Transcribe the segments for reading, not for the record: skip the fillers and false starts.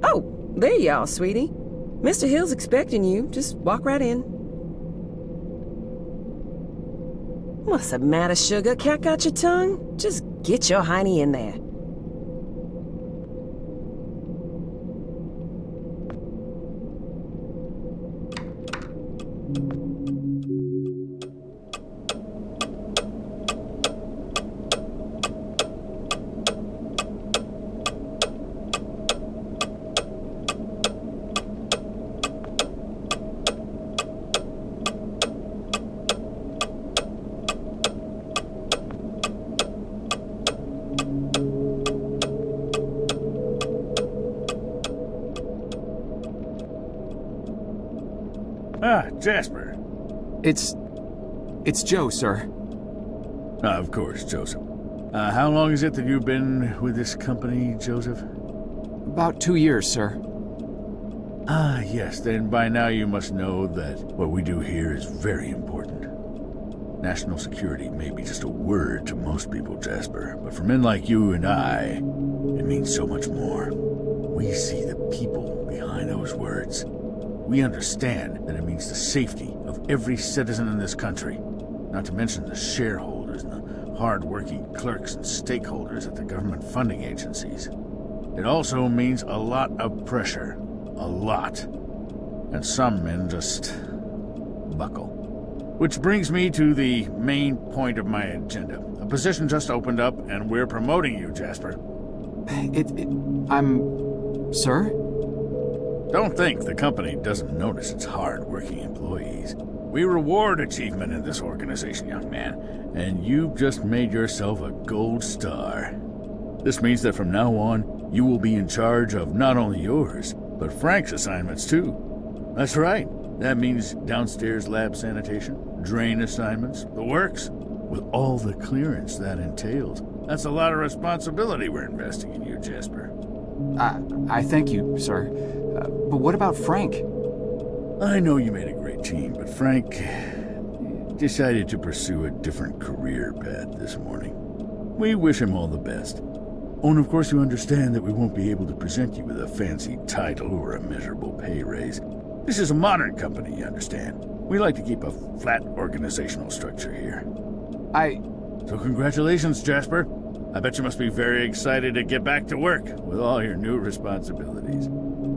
Oh, there you are, sweetie. Mr. Hill's expecting you. Just walk right in. What's the matter, sugar? Cat got your tongue? Just get your hiney in there. Jasper. It's Joe, sir. Of course, Joseph. How long is it that you've been with this company, Joseph? About 2 years, sir. Ah, yes, then by now you must know that what we do here is very important. National security may be just a word to most people, Jasper, but for men like you and I, it means so much more. We see the people behind those words. We understand that it means the safety of every citizen in this country, not to mention the shareholders and the hard-working clerks and stakeholders at the government funding agencies. It also means a lot of pressure. A lot. And some men just buckle. Which brings me to the main point of my agenda. A position just opened up, and we're promoting you, Jasper. Sir? Don't think the company doesn't notice its hard-working employees. We reward achievement in this organization, young man, and you've just made yourself a gold star. This means that from now on, you will be in charge of not only yours, but Frank's assignments too. That's right. That means downstairs lab sanitation, drain assignments, the works, with all the clearance that entails. That's a lot of responsibility we're investing in you, Jasper. I thank you, sir. But what about Frank? I know you made a great team, but Frank decided to pursue a different career path this morning. We wish him all the best. Oh, and of course you understand that we won't be able to present you with a fancy title or a measurable pay raise. This is a modern company, you understand. We like to keep a flat organizational structure here. So congratulations, Jasper. I bet you must be very excited to get back to work with all your new responsibilities.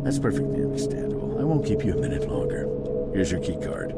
That's perfectly understandable. I won't keep you a minute longer. Here's your key card.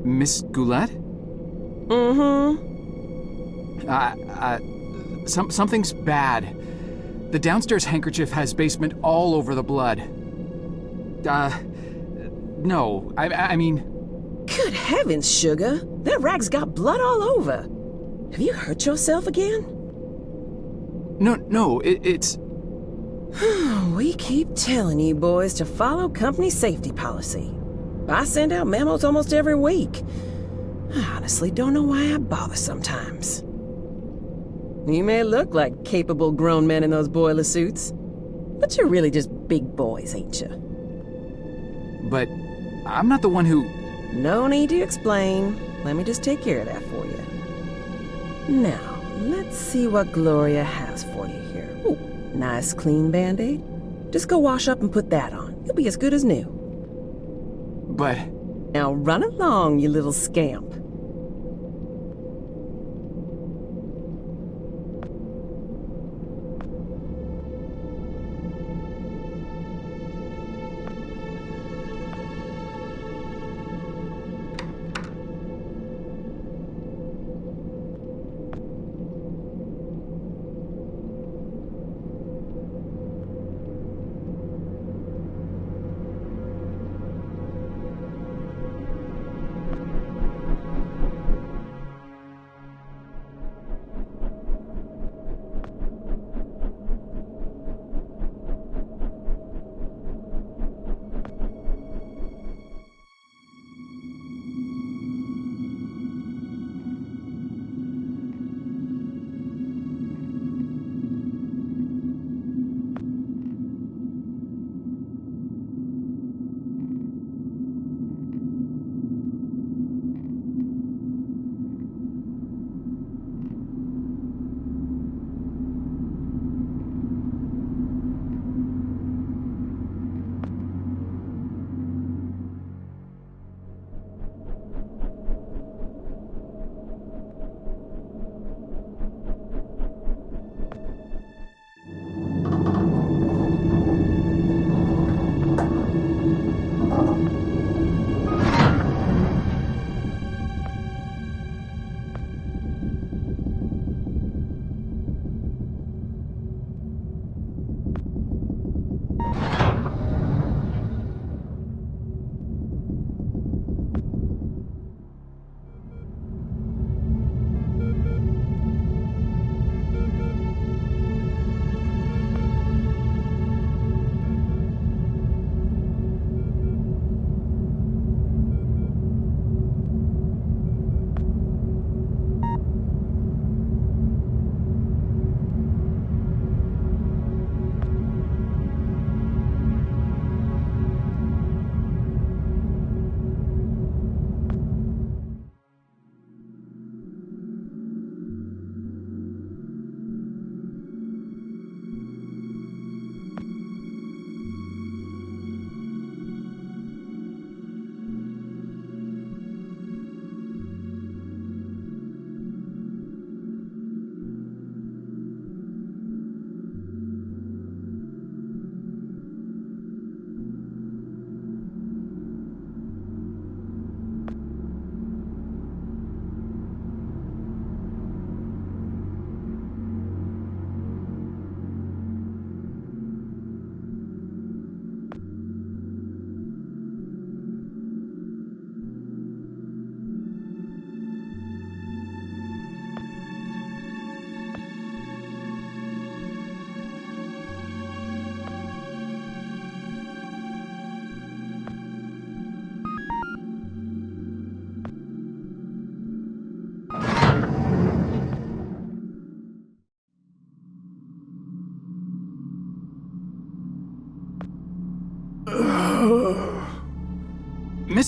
Miss Goulet? Something's bad. The downstairs handkerchief has basement all over the blood. No, I mean... Good heavens, Sugar. That rag's got blood all over. Have you hurt yourself again? No, it's... We keep telling you boys to follow company safety policy. I send out memos almost every week. I honestly don't know why I bother sometimes. You may look like capable grown men in those boiler suits, but you're really just big boys, ain't you? But I'm not the one who... No need to explain. Let me just take care of that for you. Now, let's see what Gloria has for you here. Ooh, nice clean Band-Aid. Just go wash up and put that on. You'll be as good as new. But... Now run along, you little scamp.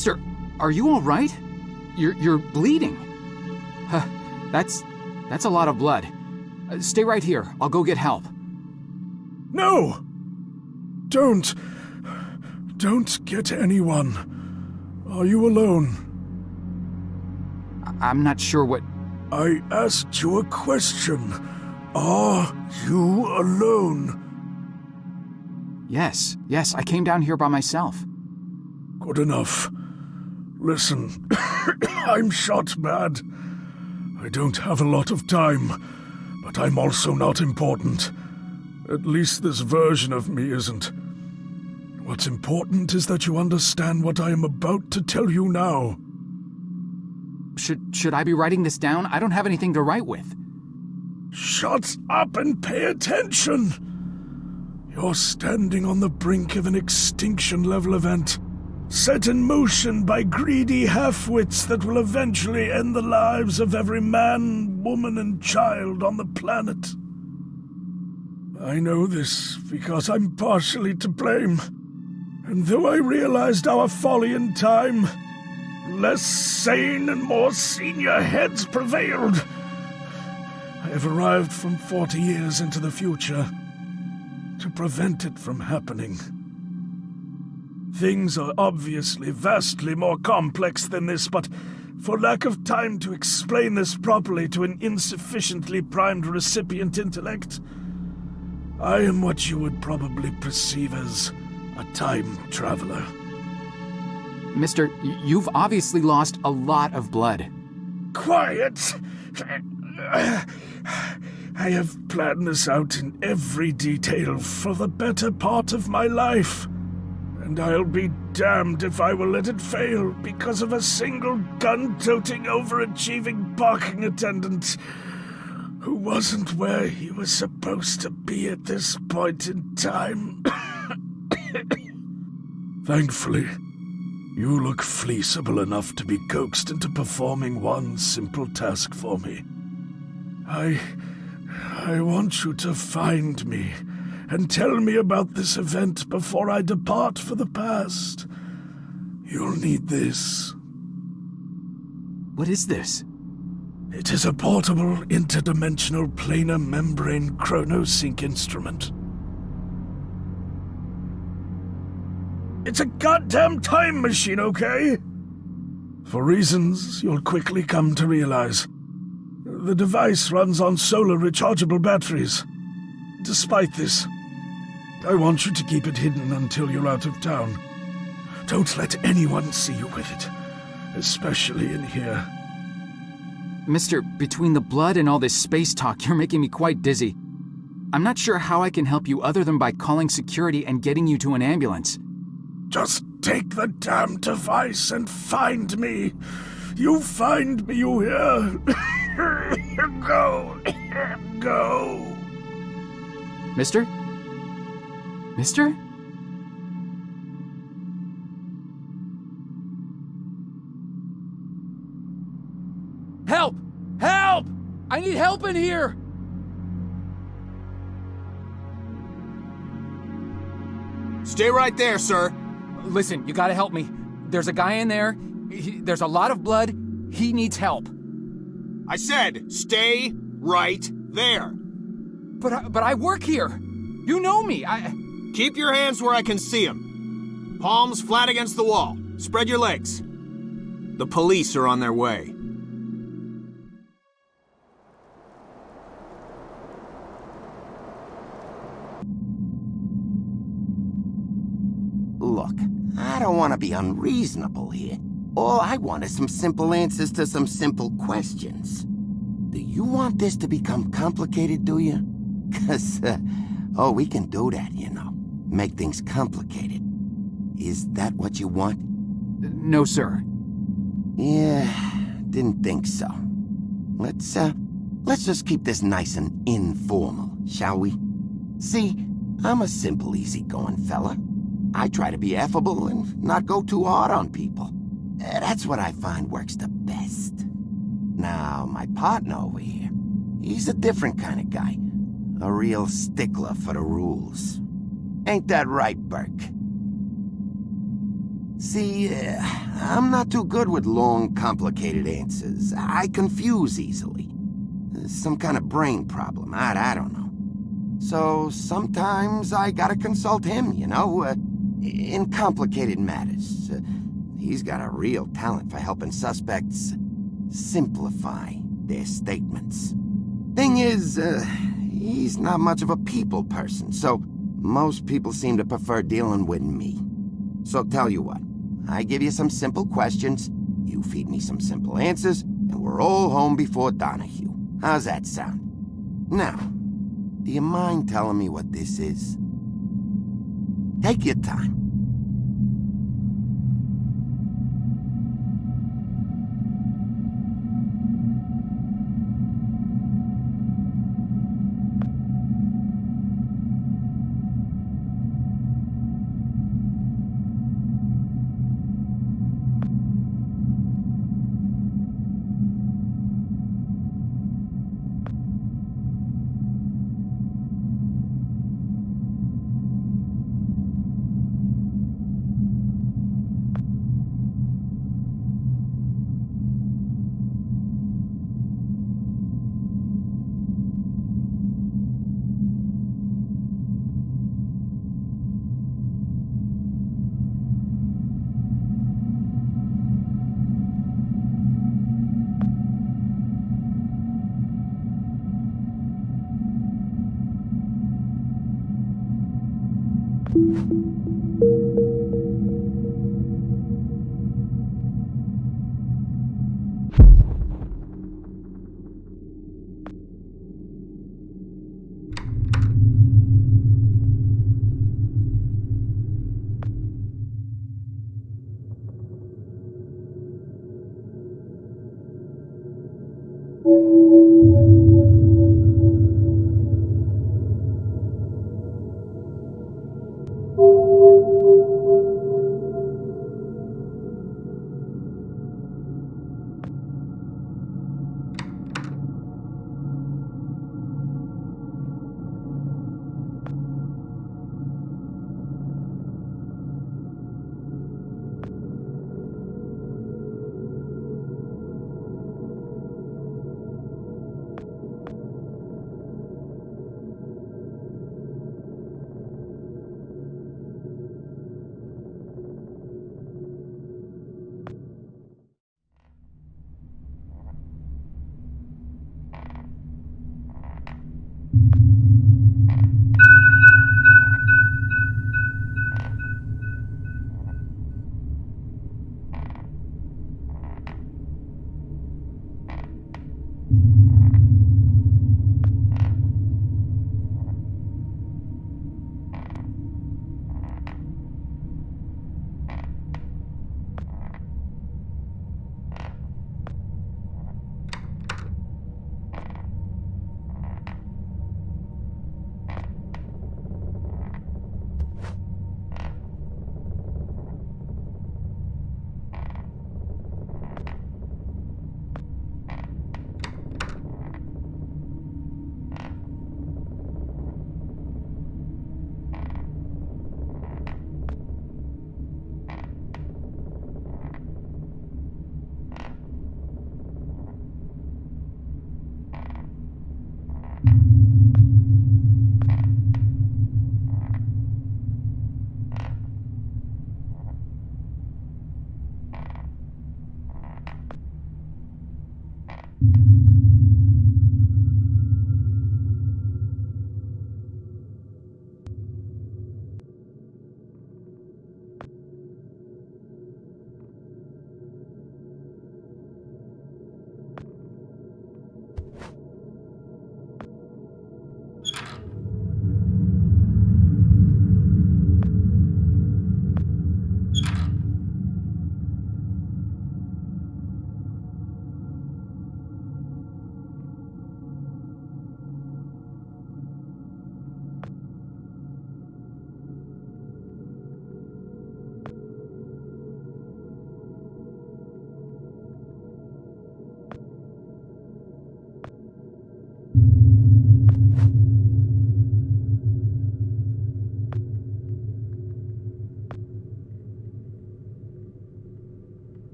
Mister, are you all right? You're bleeding. Huh, that's a lot of blood. Stay right here. I'll go get help. No! Don't get anyone. Are you alone? I'm not sure what... I asked you a question. Are you alone? Yes, I came down here by myself. Good enough. Listen, I'm shot bad. I don't have a lot of time, but I'm also not important. At least this version of me isn't. What's important is that you understand what I am about to tell you now. Should I be writing this down? I don't have anything to write with. Shut up and pay attention! You're standing on the brink of an extinction-level event, set in motion by greedy half-wits that will eventually end the lives of every man, woman, and child on the planet. I know this because I'm partially to blame, and though I realized our folly in time, less sane and more senior heads prevailed. I have arrived from 40 years into the future to prevent it from happening. Things are obviously vastly more complex than this, but for lack of time to explain this properly to an insufficiently primed recipient intellect, I am what you would probably perceive as a time traveler. Mister, you've obviously lost a lot of blood. Quiet! I have planned this out in every detail for the better part of my life, and I'll be damned if I will let it fail because of a single gun-toting, overachieving parking attendant who wasn't where he was supposed to be at this point in time. Thankfully, you look fleeceable enough to be coaxed into performing one simple task for me. I want you to find me and tell me about this event before I depart for the past. You'll need this. What is this? It is a portable, interdimensional planar membrane chronosync instrument. It's a goddamn time machine, okay? For reasons you'll quickly come to realize. The device runs on solar rechargeable batteries. Despite this, I want you to keep it hidden until you're out of town. Don't let anyone see you with it, especially in here. Mister, between the blood and all this space talk, you're making me quite dizzy. I'm not sure how I can help you other than by calling security and getting you to an ambulance. Just take the damn device and find me. You find me, you hear? Go. Mister? Mister? Help! Help! I need help in here! Stay right there, sir. Listen, you gotta help me. There's a guy in there. There's a lot of blood. He needs help. I said, stay right there. But I work here. You know me. Keep your hands where I can see them. Palms flat against the wall. Spread your legs. The police are on their way. Look, I don't want to be unreasonable here. All I want is some simple answers to some simple questions. Do you want this to become complicated, do you? 'Cause, we can do that, you know. Make things complicated. Is that what you want? No, sir. Yeah, didn't think so. Let's just keep this nice and informal, shall we? See, I'm a simple, easygoing fella. I try to be affable and not go too hard on people. That's what I find works the best. Now, my partner over here, he's a different kind of guy. A real stickler for the rules. Ain't that right, Burke? See, I'm not too good with long, complicated answers. I confuse easily. Some kind of brain problem, I don't know. So sometimes I gotta consult him, in complicated matters. He's got a real talent for helping suspects simplify their statements. Thing is, he's not much of a people person, so most people seem to prefer dealing with me. So tell you what, I give you some simple questions, you feed me some simple answers, and we're all home before Donahue. How's that sound? Now, do you mind telling me what this is? Take your time.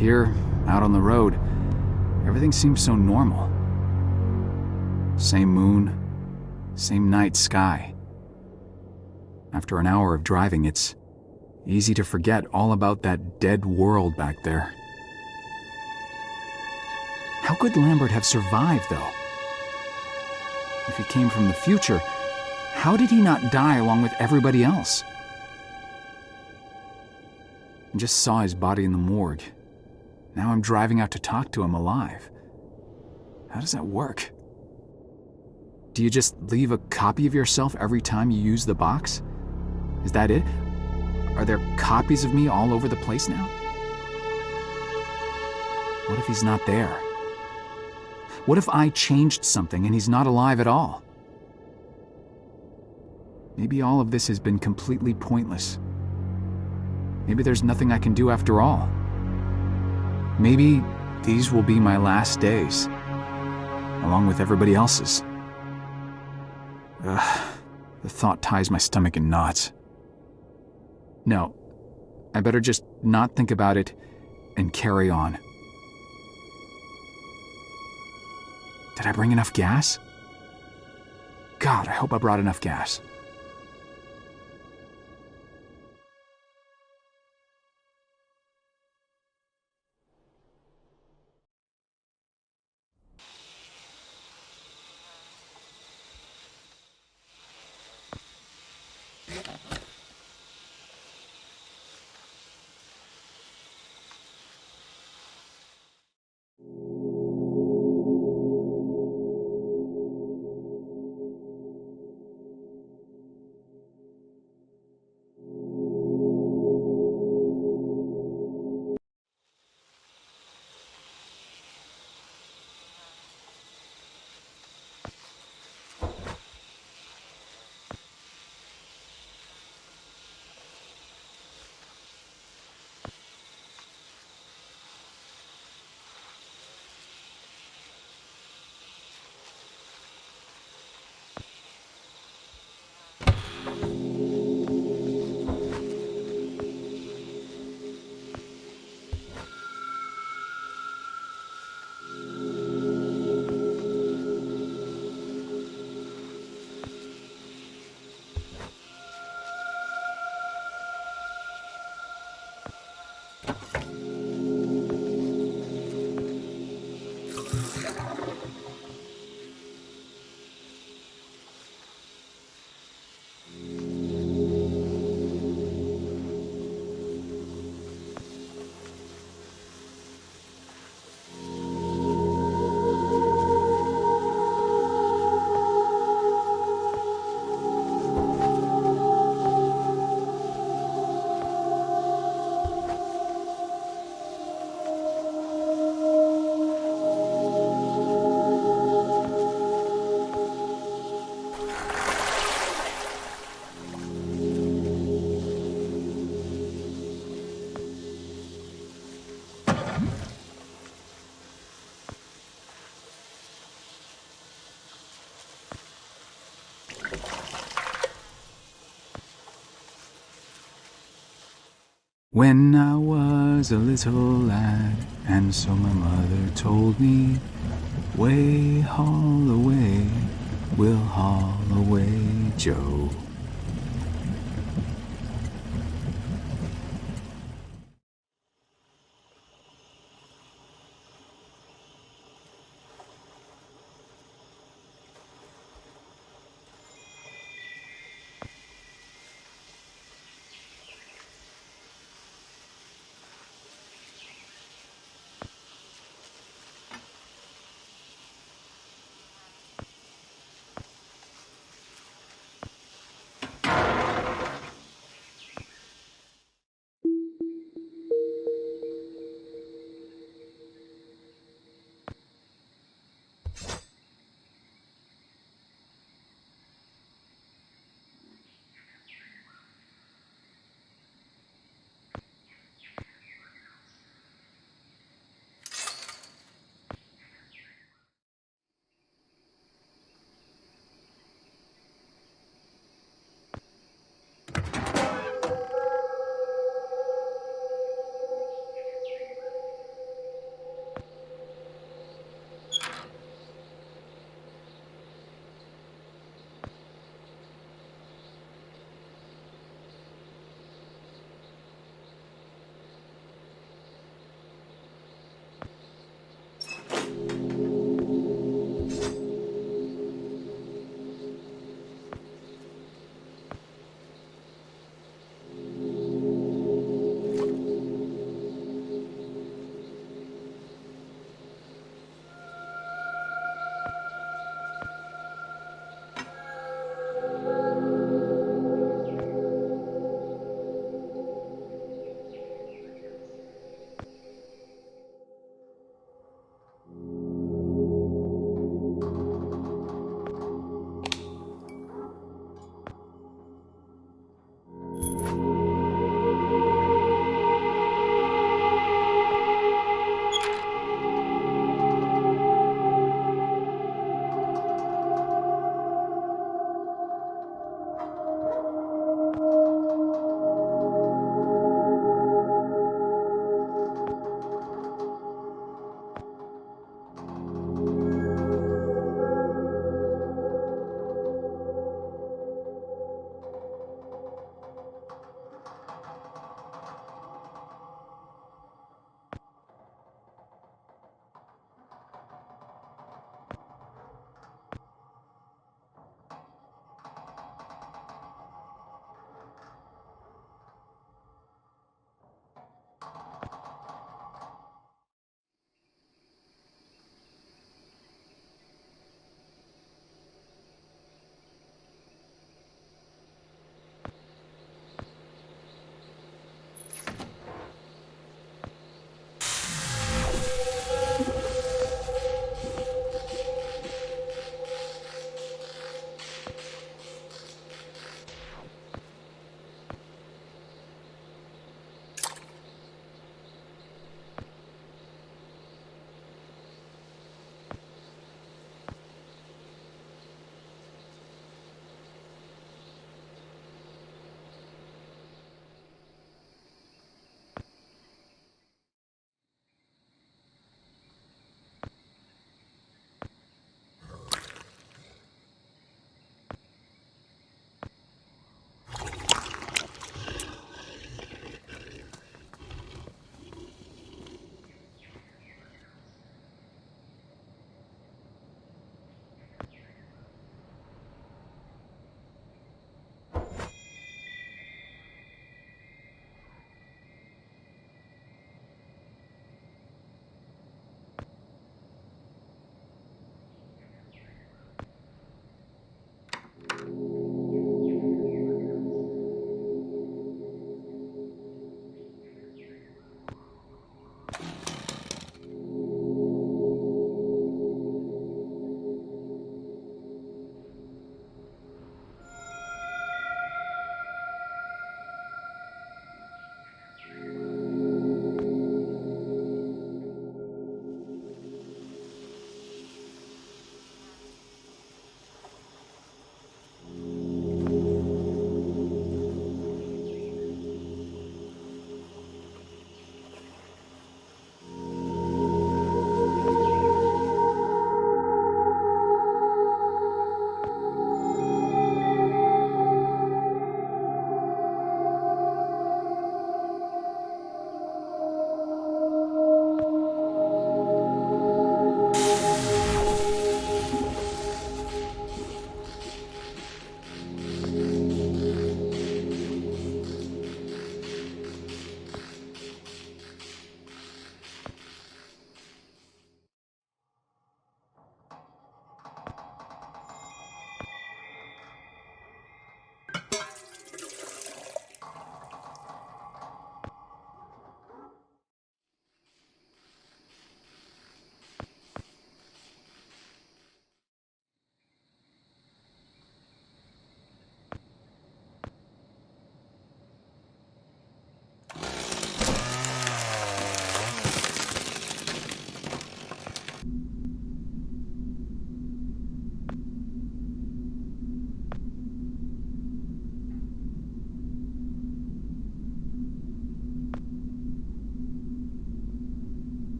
Here, out on the road, everything seems so normal. Same moon, same night sky. After an hour of driving, it's easy to forget all about that dead world back there. How could Lambert have survived, though? If he came from the future, how did he not die along with everybody else? I just saw his body in the morgue. Now I'm driving out to talk to him alive. How does that work? Do you just leave a copy of yourself every time you use the box? Is that it? Are there copies of me all over the place now? What if he's not there? What if I changed something and he's not alive at all? Maybe all of this has been completely pointless. Maybe there's nothing I can do after all. Maybe these will be my last days, along with everybody else's. Ugh, the thought ties my stomach in knots. No, I better just not think about it and carry on. Did I bring enough gas? God, I hope I brought enough gas. When I was a little lad, and so my mother told me, way haul away, we'll haul away, Joe.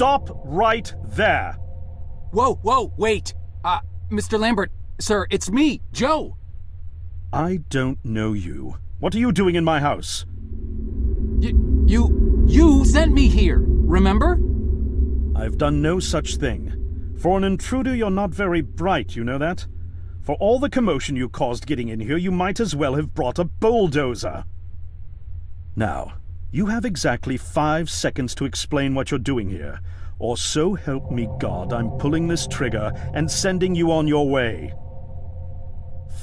Stop right there! Whoa, wait! Mr. Lambert, sir, it's me, Joe! I don't know you. What are you doing in my house? You sent me here, remember? I've done no such thing. For an intruder, you're not very bright, you know that? For all the commotion you caused getting in here, you might as well have brought a bulldozer. Now, you have exactly 5 seconds to explain what you're doing here, or so help me God, I'm pulling this trigger and sending you on your way.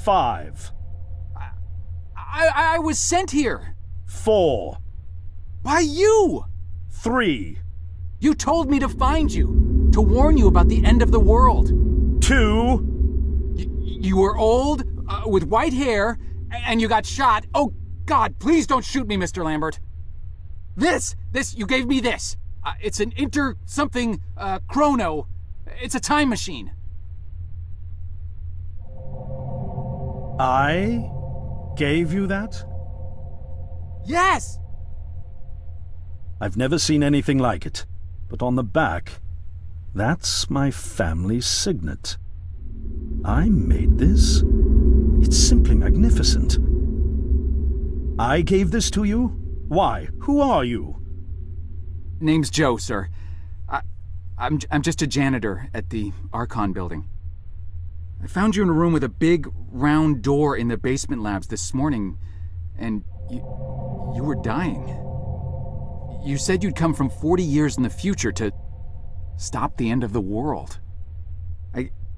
5. I was sent here. 4. Why you? 3. You told me to find you, to warn you about the end of the world. 2. You were old, with white hair, and you got shot. Oh, God, please don't shoot me, Mr. Lambert. This, you gave me this. It's an something chrono. It's a time machine. I gave you that? Yes! I've never seen anything like it, but on the back, that's my family signet. I made this? It's simply magnificent. I gave this to you? Why? Who are you? Name's Joe, sir. I'm just a janitor at the Archon building. I found you in a room with a big, round door in the basement labs this morning, and You were dying. You said you'd come from 40 years in the future to stop the end of the world.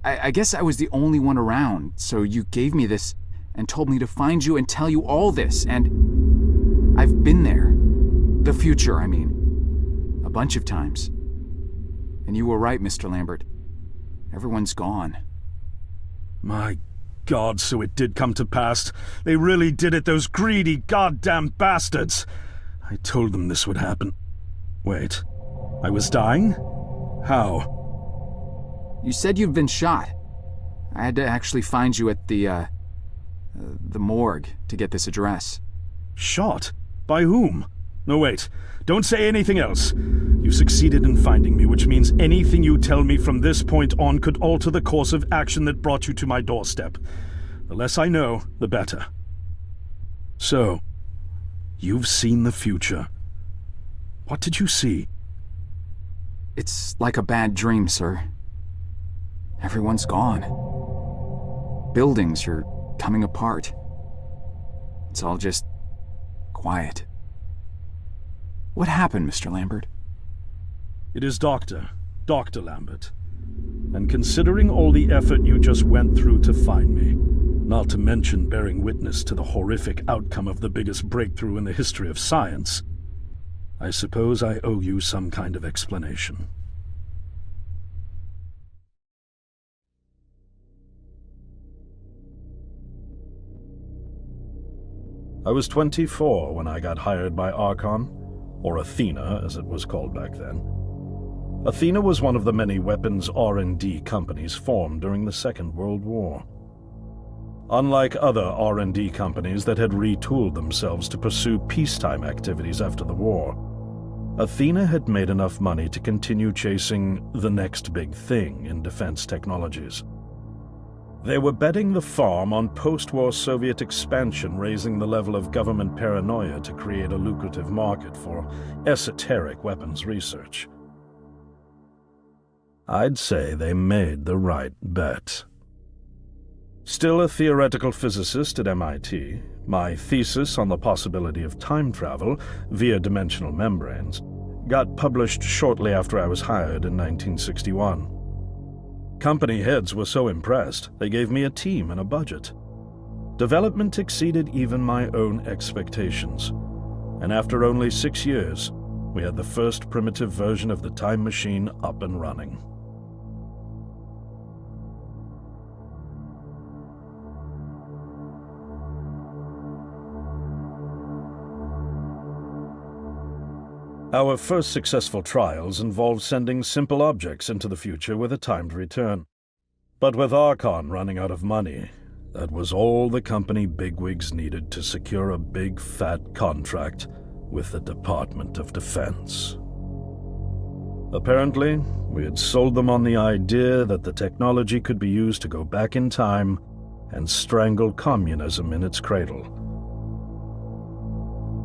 I guess I was the only one around, so you gave me this and told me to find you and tell you all this, and I've been there. The future, I mean. A bunch of times. And you were right, Mr. Lambert. Everyone's gone. My God, so it did come to pass. They really did it, those greedy goddamn bastards. I told them this would happen. Wait, I was dying? How? You said you'd been shot. I had to actually find you at the morgue to get this address. Shot? By whom? No, wait. Don't say anything else. You succeeded in finding me, which means anything you tell me from this point on could alter the course of action that brought you to my doorstep. The less I know, the better. So, you've seen the future. What did you see? It's like a bad dream, sir. Everyone's gone. Buildings are coming apart. It's all just quiet. What happened, Mr. Lambert? It is Dr. Lambert. And considering all the effort you just went through to find me, not to mention bearing witness to the horrific outcome of the biggest breakthrough in the history of science, I suppose I owe you some kind of explanation. I was 24 when I got hired by Archon, or Athena as it was called back then. Athena was one of the many weapons R&D companies formed during the Second World War. Unlike other R&D companies that had retooled themselves to pursue peacetime activities after the war, Athena had made enough money to continue chasing the next big thing in defense technologies. They were betting the farm on post-war Soviet expansion, raising the level of government paranoia to create a lucrative market for esoteric weapons research. I'd say they made the right bet. Still a theoretical physicist at MIT, my thesis on the possibility of time travel via dimensional membranes got published shortly after I was hired in 1961. Company heads were so impressed, they gave me a team and a budget. Development exceeded even my own expectations, and after only 6 years, we had the first primitive version of the time machine up and running. Our first successful trials involved sending simple objects into the future with a timed return. But with Archon running out of money, that was all the company bigwigs needed to secure a big fat contract with the Department of Defense. Apparently, we had sold them on the idea that the technology could be used to go back in time and strangle communism in its cradle.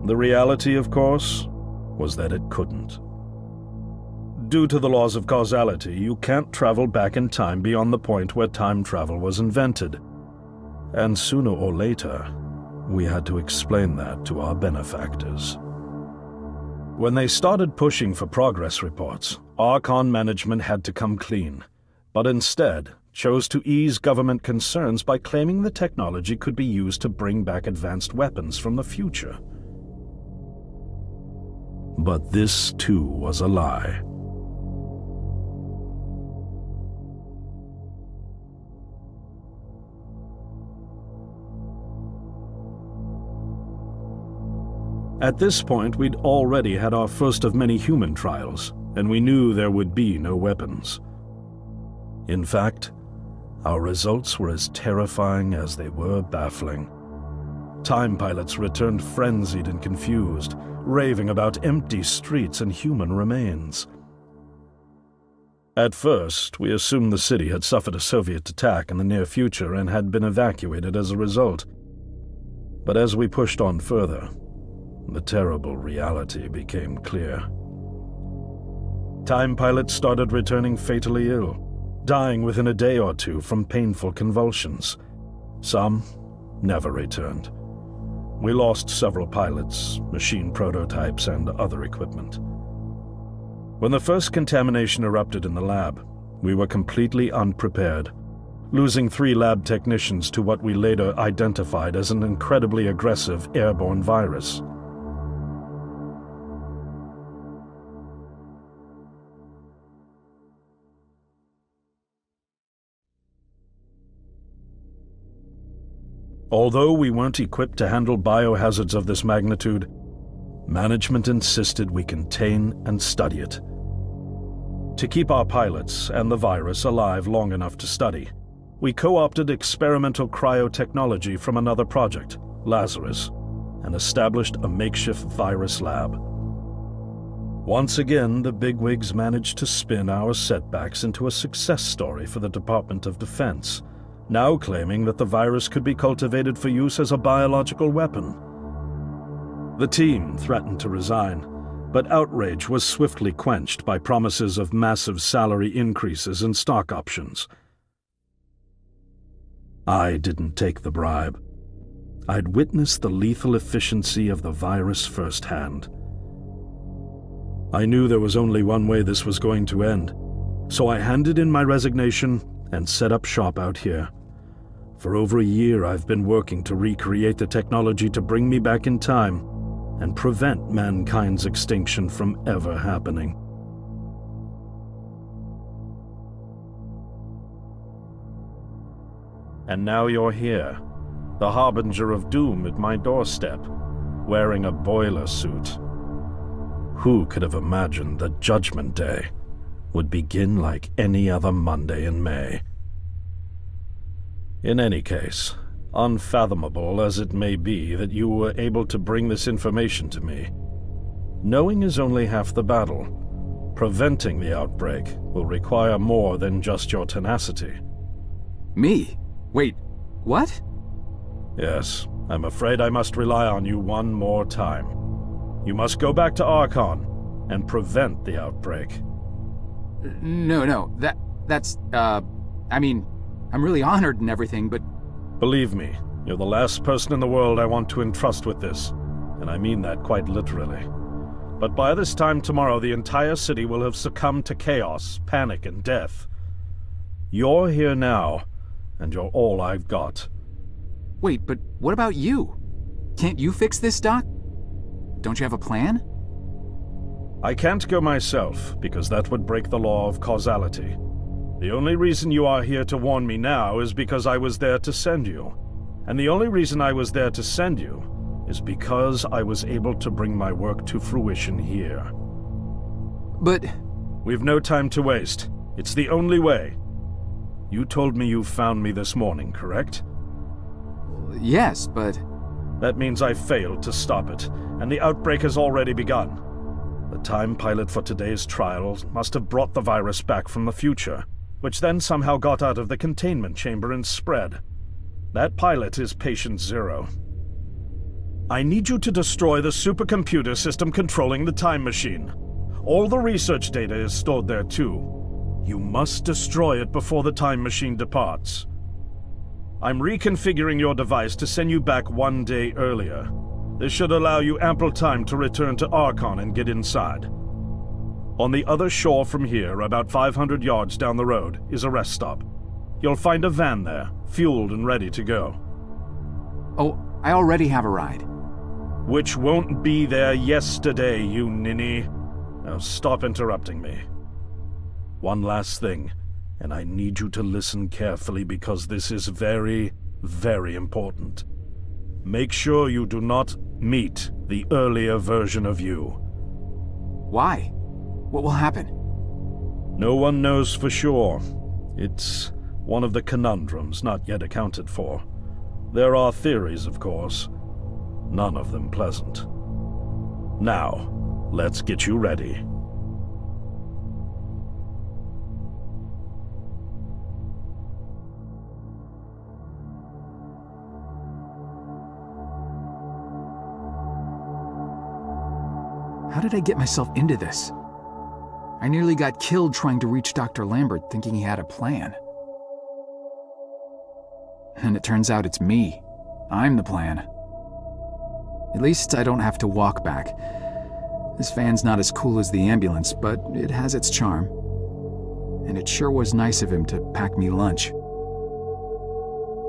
The reality, of course, was that it couldn't. Due to the laws of causality, you can't travel back in time beyond the point where time travel was invented. And sooner or later, we had to explain that to our benefactors. When they started pushing for progress reports, Archon management had to come clean, but instead chose to ease government concerns by claiming the technology could be used to bring back advanced weapons from the future. But this, too, was a lie. At this point, we'd already had our first of many human trials, and we knew there would be no weapons. In fact, our results were as terrifying as they were baffling. Time pilots returned frenzied and confused, raving about empty streets and human remains. At first, we assumed the city had suffered a Soviet attack in the near future and had been evacuated as a result. But as we pushed on further, the terrible reality became clear. Time pilots started returning fatally ill, dying within a day or two from painful convulsions. Some never returned. We lost several pilots, machine prototypes, and other equipment. When the first contamination erupted in the lab, we were completely unprepared, losing 3 lab technicians to what we later identified as an incredibly aggressive airborne virus. Although we weren't equipped to handle biohazards of this magnitude, management insisted we contain and study it. To keep our pilots and the virus alive long enough to study, we co-opted experimental cryotechnology from another project, Lazarus, and established a makeshift virus lab. Once again, the bigwigs managed to spin our setbacks into a success story for the Department of Defense, now claiming that the virus could be cultivated for use as a biological weapon. The team threatened to resign, but outrage was swiftly quenched by promises of massive salary increases and stock options. I didn't take the bribe. I'd witnessed the lethal efficiency of the virus firsthand. I knew there was only one way this was going to end, so I handed in my resignation and set up shop out here. For over a year, I've been working to recreate the technology to bring me back in time and prevent mankind's extinction from ever happening. And now you're here, the harbinger of doom at my doorstep, wearing a boiler suit. Who could have imagined that Judgment Day would begin like any other Monday in May? In any case, unfathomable as it may be that you were able to bring this information to me, knowing is only half the battle. Preventing the outbreak will require more than just your tenacity. Me? Wait, what? Yes, I'm afraid I must rely on you one more time. You must go back to Archon and prevent the outbreak. No, that's, I mean, I'm really honored and everything, but... Believe me, you're the last person in the world I want to entrust with this, and I mean that quite literally. But by this time tomorrow, the entire city will have succumbed to chaos, panic, and death. You're here now, and you're all I've got. Wait, but what about you? Can't you fix this, Doc? Don't you have a plan? I can't go myself, because that would break the law of causality. The only reason you are here to warn me now is because I was there to send you. And the only reason I was there to send you is because I was able to bring my work to fruition here. But... We've no time to waste. It's the only way. You told me you found me this morning, correct? Yes, but... That means I failed to stop it, and the outbreak has already begun. The time pilot for today's trials must have brought the virus back from the future, which then somehow got out of the containment chamber and spread. That pilot is Patient Zero. I need you to destroy the supercomputer system controlling the time machine. All the research data is stored there too. You must destroy it before the time machine departs. I'm reconfiguring your device to send you back 1 day earlier. This should allow you ample time to return to Archon and get inside. On the other shore from here, about 500 yards down the road, is a rest stop. You'll find a van there, fueled and ready to go. Oh, I already have a ride. Which won't be there yesterday, you ninny. Now stop interrupting me. One last thing, and I need you to listen carefully because this is very, very important. Make sure you do not meet the earlier version of you. Why? What will happen? No one knows for sure. It's one of the conundrums not yet accounted for. There are theories, of course. None of them pleasant. Now, let's get you ready. How did I get myself into this? I nearly got killed trying to reach Dr. Lambert thinking he had a plan. And it turns out it's me. I'm the plan. At least I don't have to walk back. This van's not as cool as the ambulance, but it has its charm. And it sure was nice of him to pack me lunch.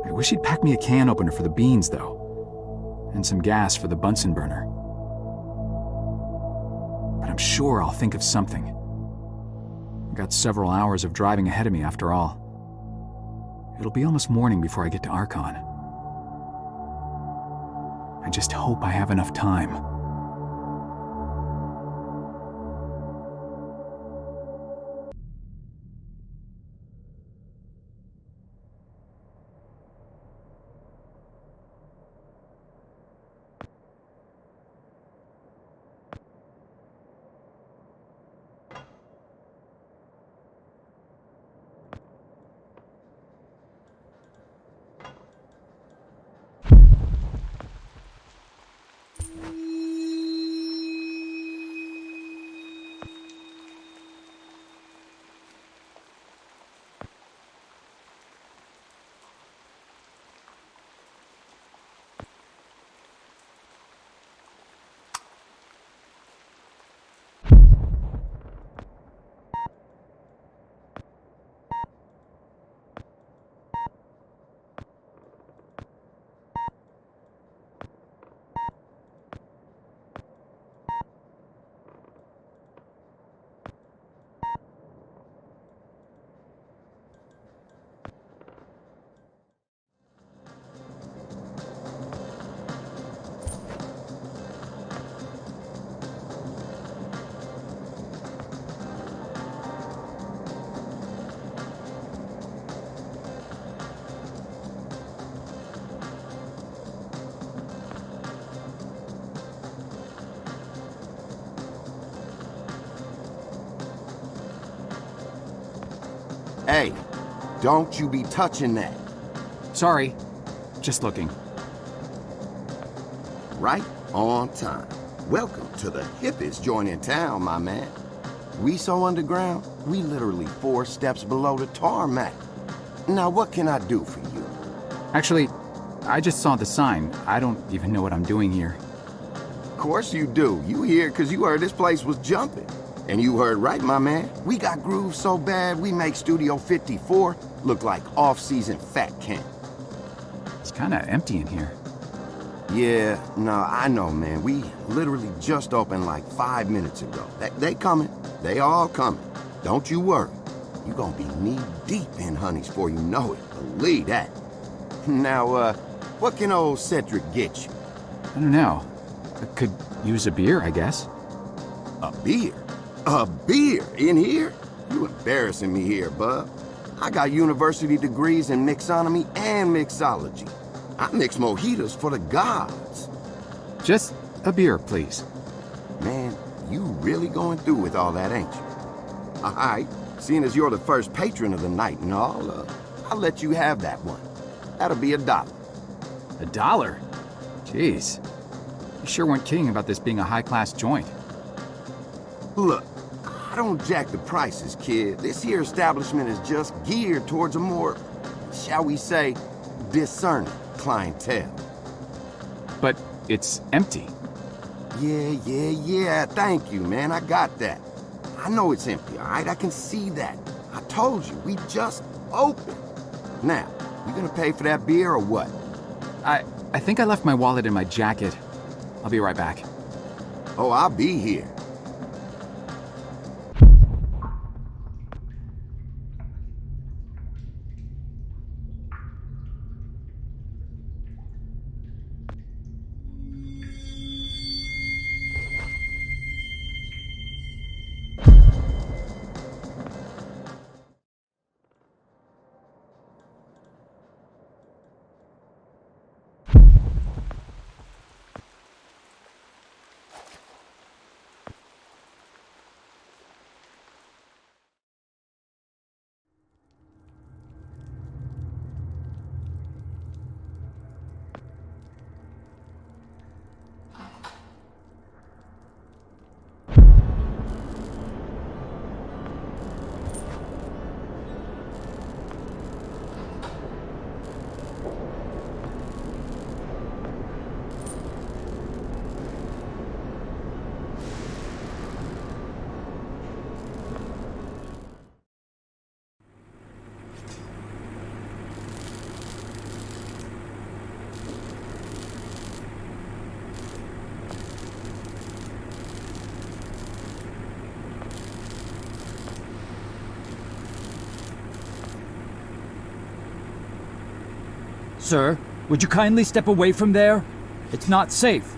I wish he'd pack me a can opener for the beans, though. And some gas for the Bunsen burner. But I'm sure I'll think of something. I've got several hours of driving ahead of me after all. It'll be almost morning before I get to Archon. I just hope I have enough time. Hey, don't you be touching that. Sorry, just looking. Right on time. Welcome to the hippest joint in town, my man. We so underground, we literally 4 steps below the tarmac. Now what can I do for you? Actually, I just saw the sign. I don't even know what I'm doing here. Of course you do. You here because you heard this place was jumping. And you heard right, my man. We got grooves so bad, we make Studio 54 look like off-season fat camp. It's kinda empty in here. Yeah, no, I know, man. We literally just opened like 5 minutes ago. They coming. They all coming. Don't you worry. You gonna be knee-deep in honeys before you know it. Believe that. Now, what can old Cedric get you? I don't know. I could use a beer, I guess. A beer? A beer in here? You embarrassing me here, bub. I got university degrees in mixonomy and mixology. I mix mojitos for the gods. Just a beer, please. Man, you really going through with all that, ain't you? All right, seeing as you're the first patron of the night and all, I'll let you have that one. That'll be $1. $1? Jeez. You sure weren't kidding about this being a high-class joint. Look, I don't jack the prices, kid. This here establishment is just geared towards a more, shall we say, discerning clientele. But it's empty. Yeah. Thank you, man. I got that. I know it's empty, all right? I can see that. I told you, we just opened. Now, you gonna pay for that beer or what? I think I left my wallet in my jacket. I'll be right back. Oh, I'll be here. Sir, would you kindly step away from there? It's not safe.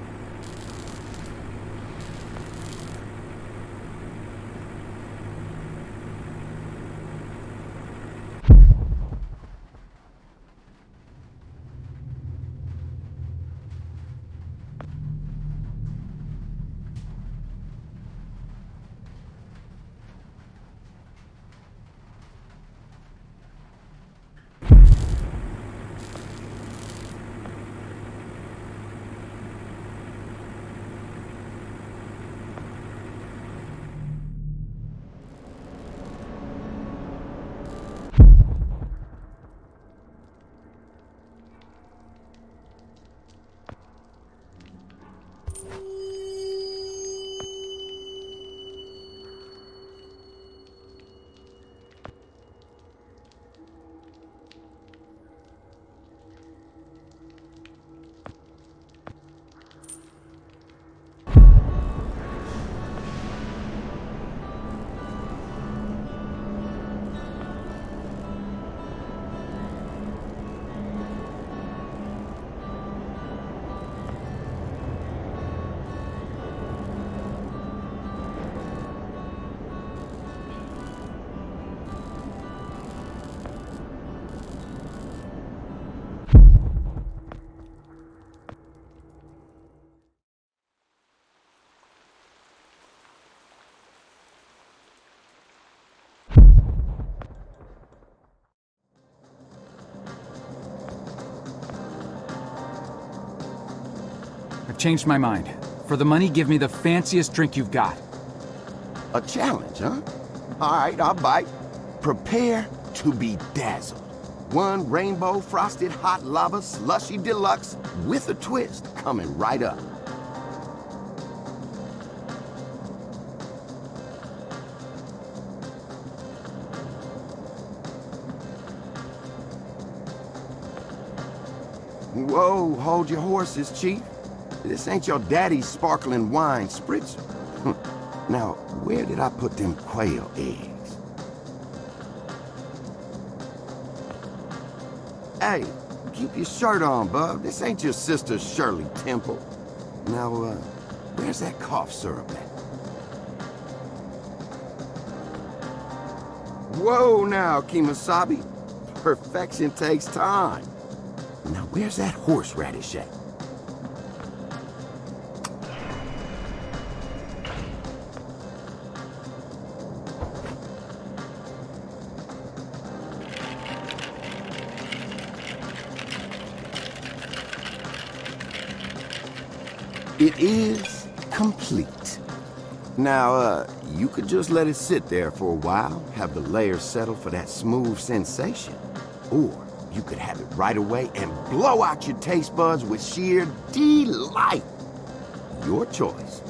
I've changed my mind. For the money, give me the fanciest drink you've got. A challenge, huh? All right, I'll bite. Prepare to be dazzled. One rainbow frosted hot lava slushy deluxe with a twist coming right up. Whoa, hold your horses, Chief. This ain't your daddy's sparkling wine spritzer. Now, where did I put them quail eggs? Hey, keep your shirt on, bub. This ain't your sister Shirley Temple. Now, where's that cough syrup at? Whoa now, Kemosabe. Perfection takes time. Now, where's that horseradish at? It is complete. Now, you could just let it sit there for a while, have the layers settle for that smooth sensation. Or you could have it right away and blow out your taste buds with sheer delight. Your choice.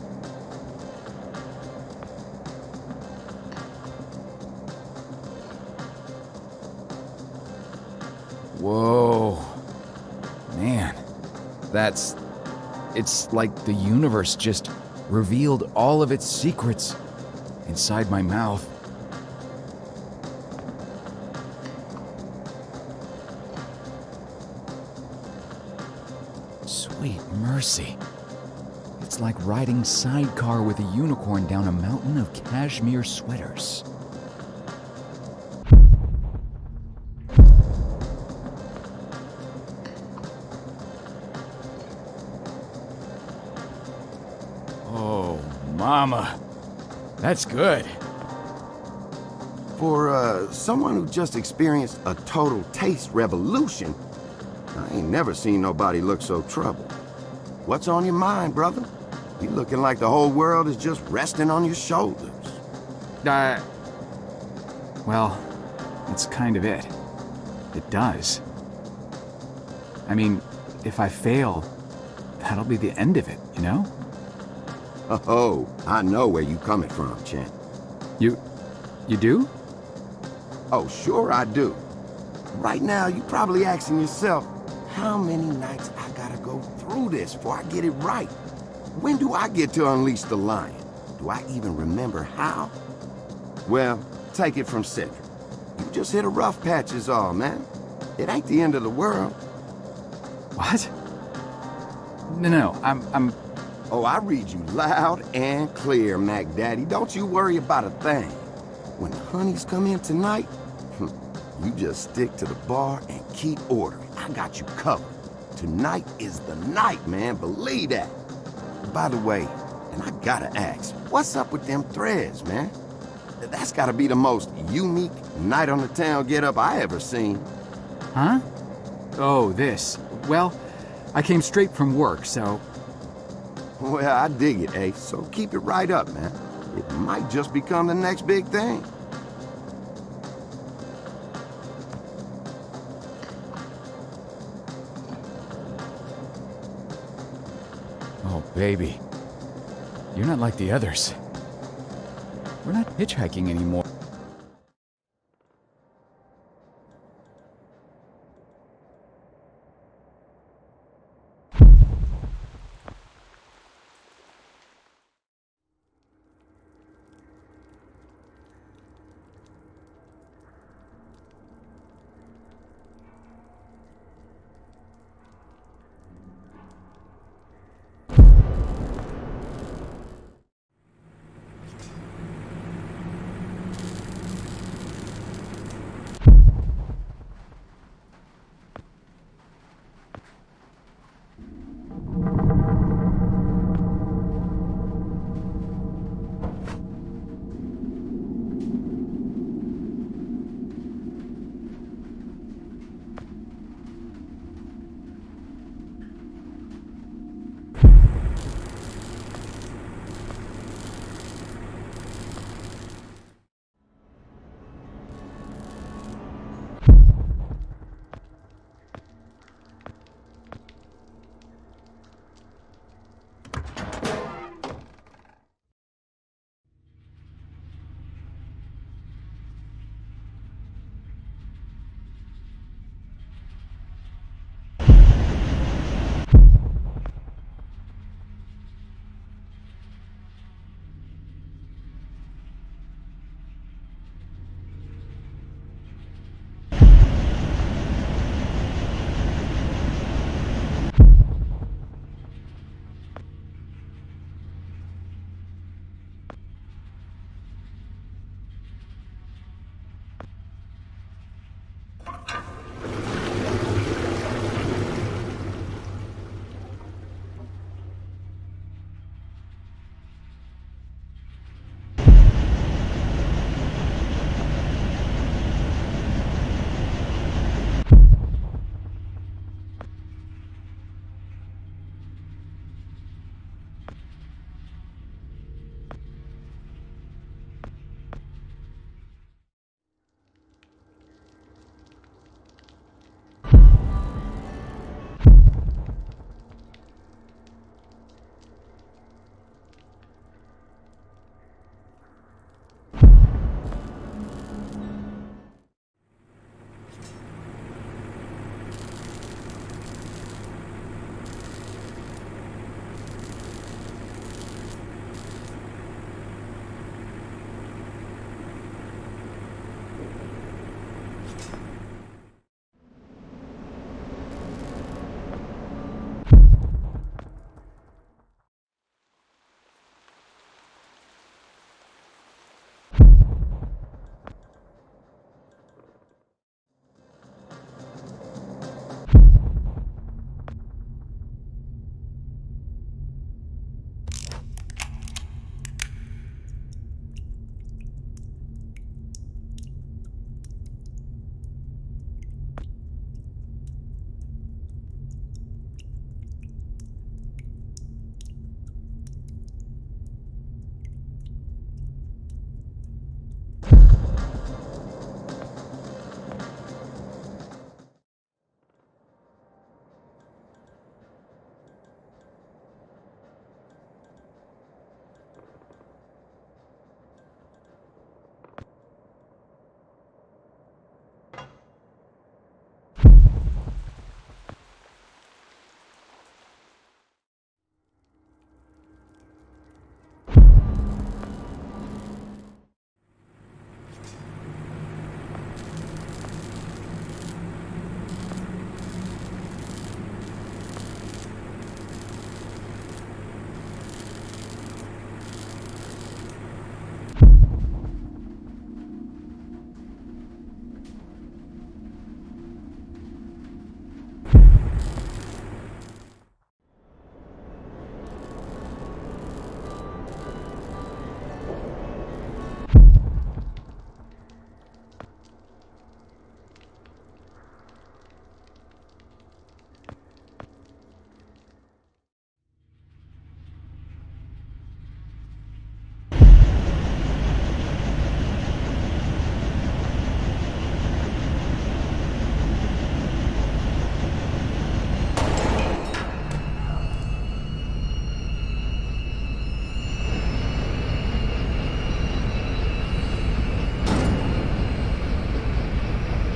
Whoa. Man, it's like the universe just revealed all of its secrets inside my mouth. Sweet mercy. It's like riding sidecar with a unicorn down a mountain of cashmere sweaters. Oh, mama. That's good. For someone who just experienced a total taste revolution, I ain't never seen nobody look so troubled. What's on your mind, brother? You looking like the whole world is just resting on your shoulders. Well, that's kind of it. It does. I mean, if I fail, that'll be the end of it, you know? Oh, I know where you coming from, Chen. You do? Oh, sure I do. Right now, you probably asking yourself, how many nights I gotta go through this before I get it right? When do I get to unleash the lion? Do I even remember how? Well, take it from Cedric. You just hit a rough patch is all, man. It ain't the end of the world. What? No, I'm... Oh, I read you loud and clear, Mac Daddy. Don't you worry about a thing. When the honeys come in tonight, you just stick to the bar and keep ordering. I got you covered. Tonight is the night, man. Believe that. By the way, and I gotta ask, what's up with them threads, man? That's gotta be the most unique night on the town get-up I ever seen. Huh? Oh, this. Well, I came straight from work, so... Well, I dig it, eh? So keep it right up, man. It might just become the next big thing. Oh, baby. You're not like the others. We're not hitchhiking anymore.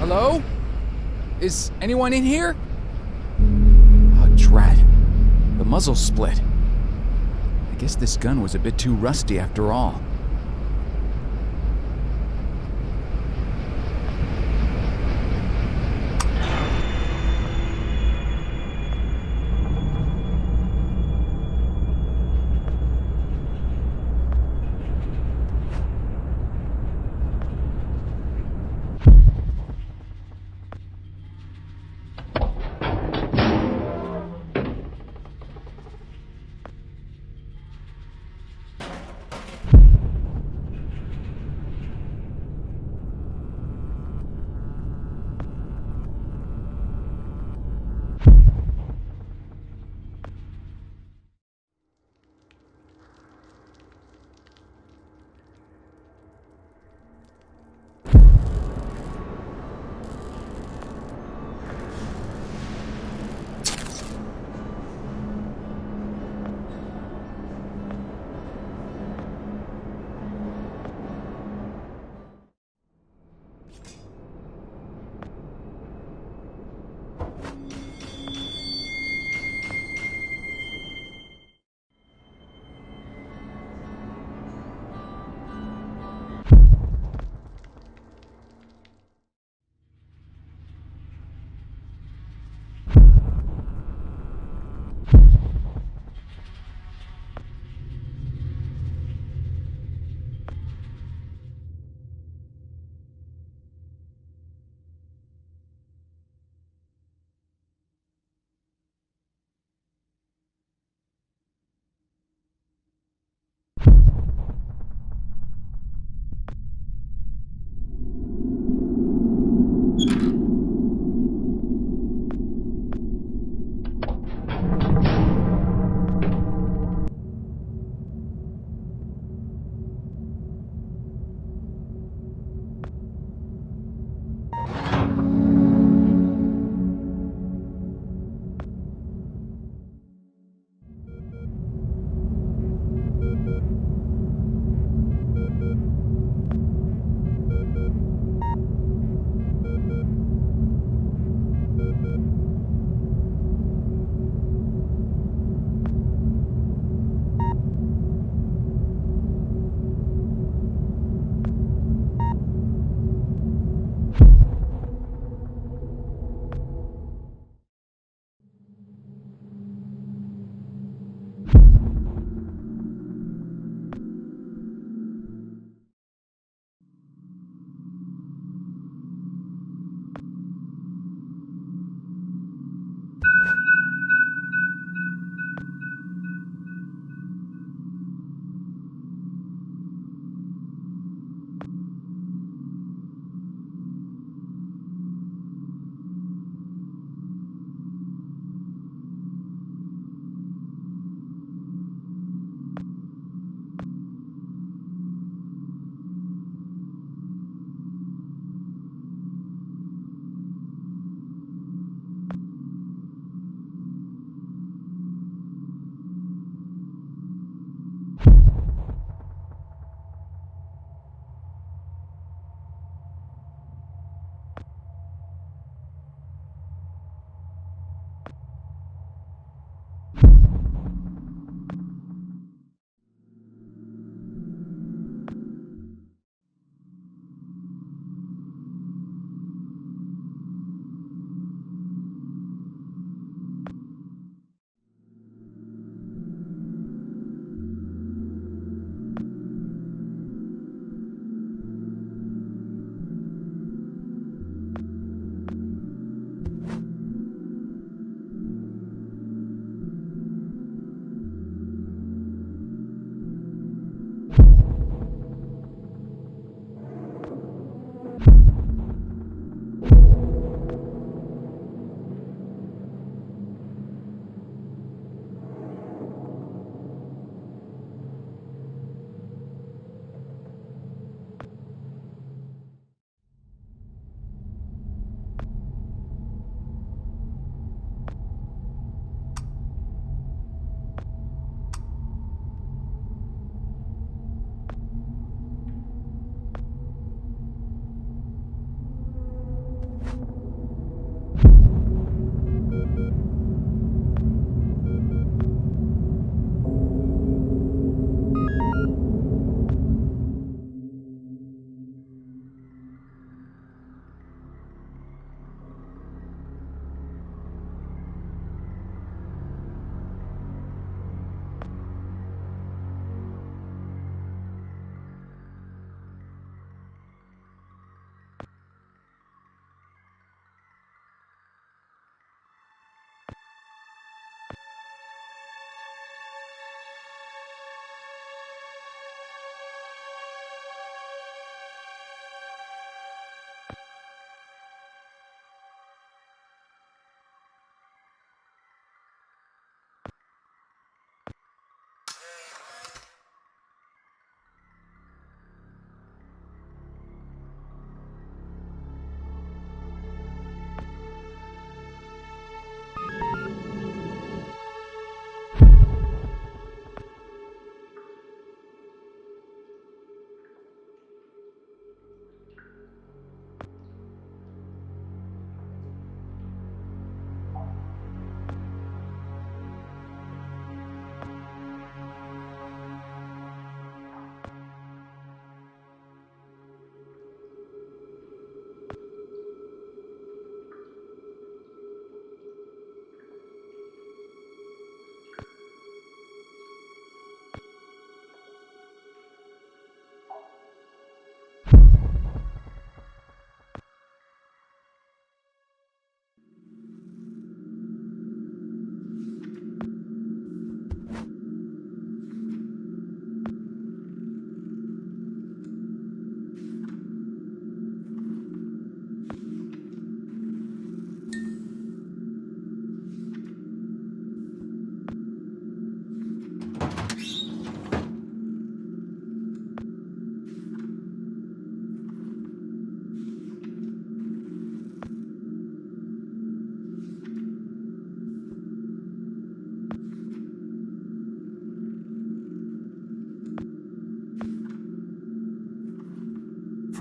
Hello? Is anyone in here? Oh, drat. The muzzle split. I guess this gun was a bit too rusty after all.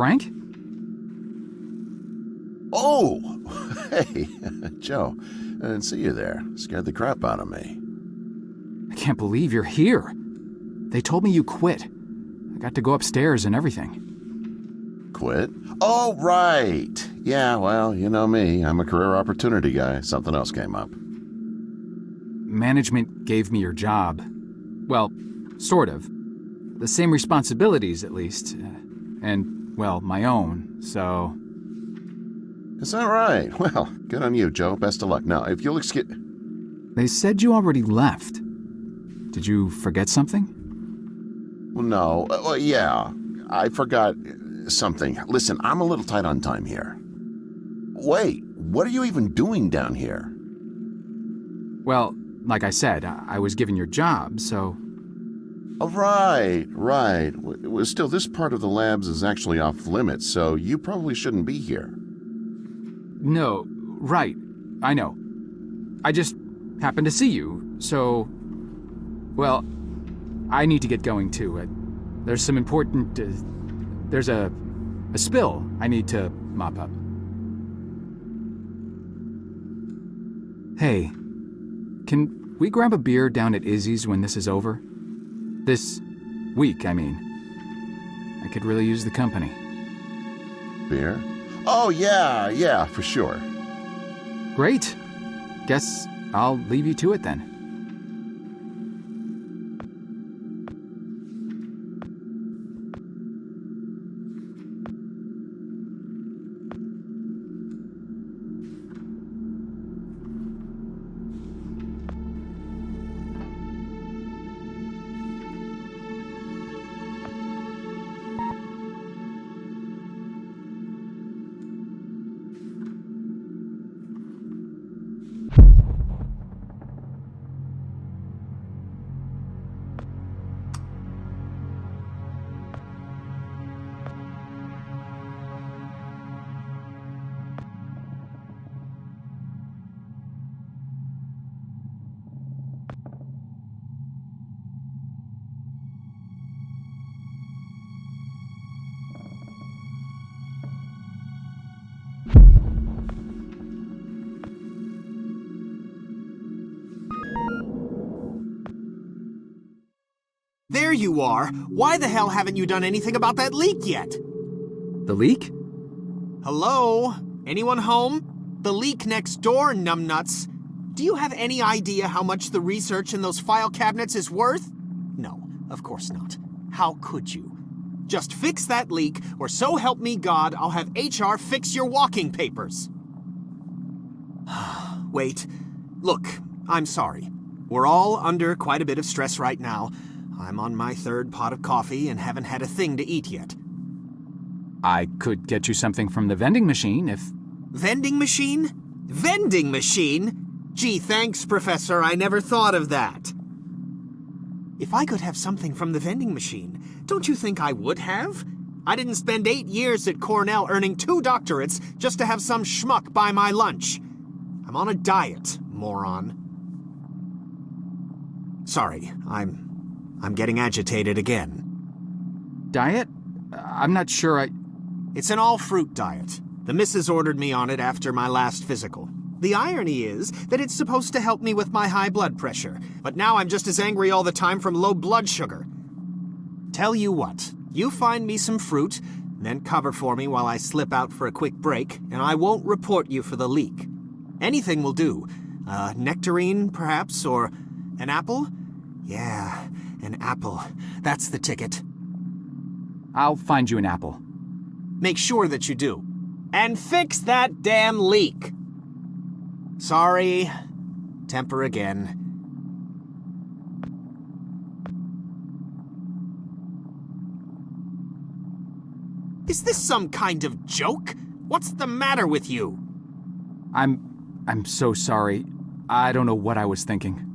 Frank? Oh! Hey, Joe. I didn't see you there. Scared the crap out of me. I can't believe you're here. They told me you quit. I got to go upstairs and everything. Quit? Oh, right. Yeah, well, you know me. I'm a career opportunity guy. Something else came up. Management gave me your job. Well, sort of. The same responsibilities, at least. And, well, my own, so... Is that right? Well, good on you, Joe. Best of luck. Now, if you'll excuse... They said you already left. Did you forget something? Well, no. Well, yeah. I forgot something. Listen, I'm a little tight on time here. Wait, what are you even doing down here? Well, like I said, I was given your job, so... Oh, right. Well, still, this part of the labs is actually off limits, so you probably shouldn't be here. No, right. I know. I just happened to see you, so... Well, I need to get going too. There's some important... there's a spill I need to mop up. Hey, can we grab a beer down at Izzy's when this is over? This week, I mean. I could really use the company. Beer? Oh, yeah, for sure. Great. Guess I'll leave you to it then. There you are. Why the hell haven't you done anything about that leak yet? The leak? Hello? Anyone home? The leak next door, numbnuts. Do you have any idea how much the research in those file cabinets is worth? No, of course not. How could you? Just fix that leak, or so help me God, I'll have HR fix your walking papers. Wait. Look, I'm sorry. We're all under quite a bit of stress right now. I'm on my third pot of coffee and haven't had a thing to eat yet. I could get you something from the vending machine if... Vending machine? Vending machine? Gee, thanks, Professor. I never thought of that. If I could have something from the vending machine, don't you think I would have? I didn't spend 8 years at Cornell earning 2 doctorates just to have some schmuck buy my lunch. I'm on a diet, moron. Sorry, I'm getting agitated again. Diet? I'm not sure It's an all-fruit diet. The missus ordered me on it after my last physical. The irony is that it's supposed to help me with my high blood pressure, but now I'm just as angry all the time from low blood sugar. Tell you what, you find me some fruit, then cover for me while I slip out for a quick break, and I won't report you for the leak. Anything will do. Nectarine, perhaps, or an apple? Yeah, an apple. That's the ticket. I'll find you an apple. Make sure that you do. And fix that damn leak! Sorry. Temper again. Is this some kind of joke? What's the matter with you? I'm so sorry. I don't know what I was thinking.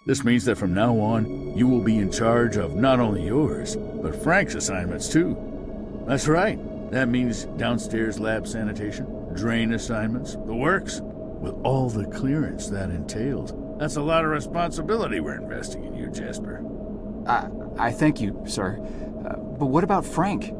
This means that from now on, you will be in charge of not only yours, but Frank's assignments too. That's right. That means downstairs lab sanitation, drain assignments, the works, with all the clearance that entails. That's a lot of responsibility we're investing in you, Jasper. I thank you, sir. But what about Frank?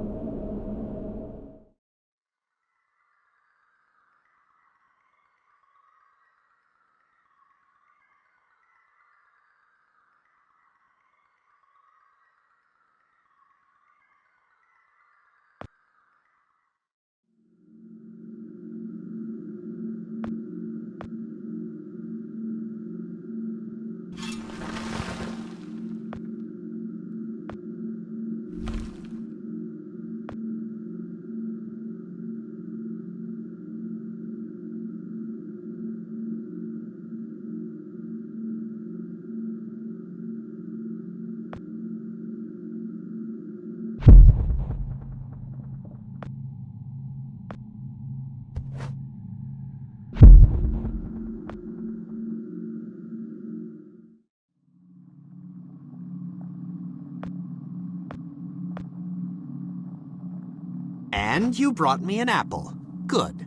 And you brought me an apple. Good.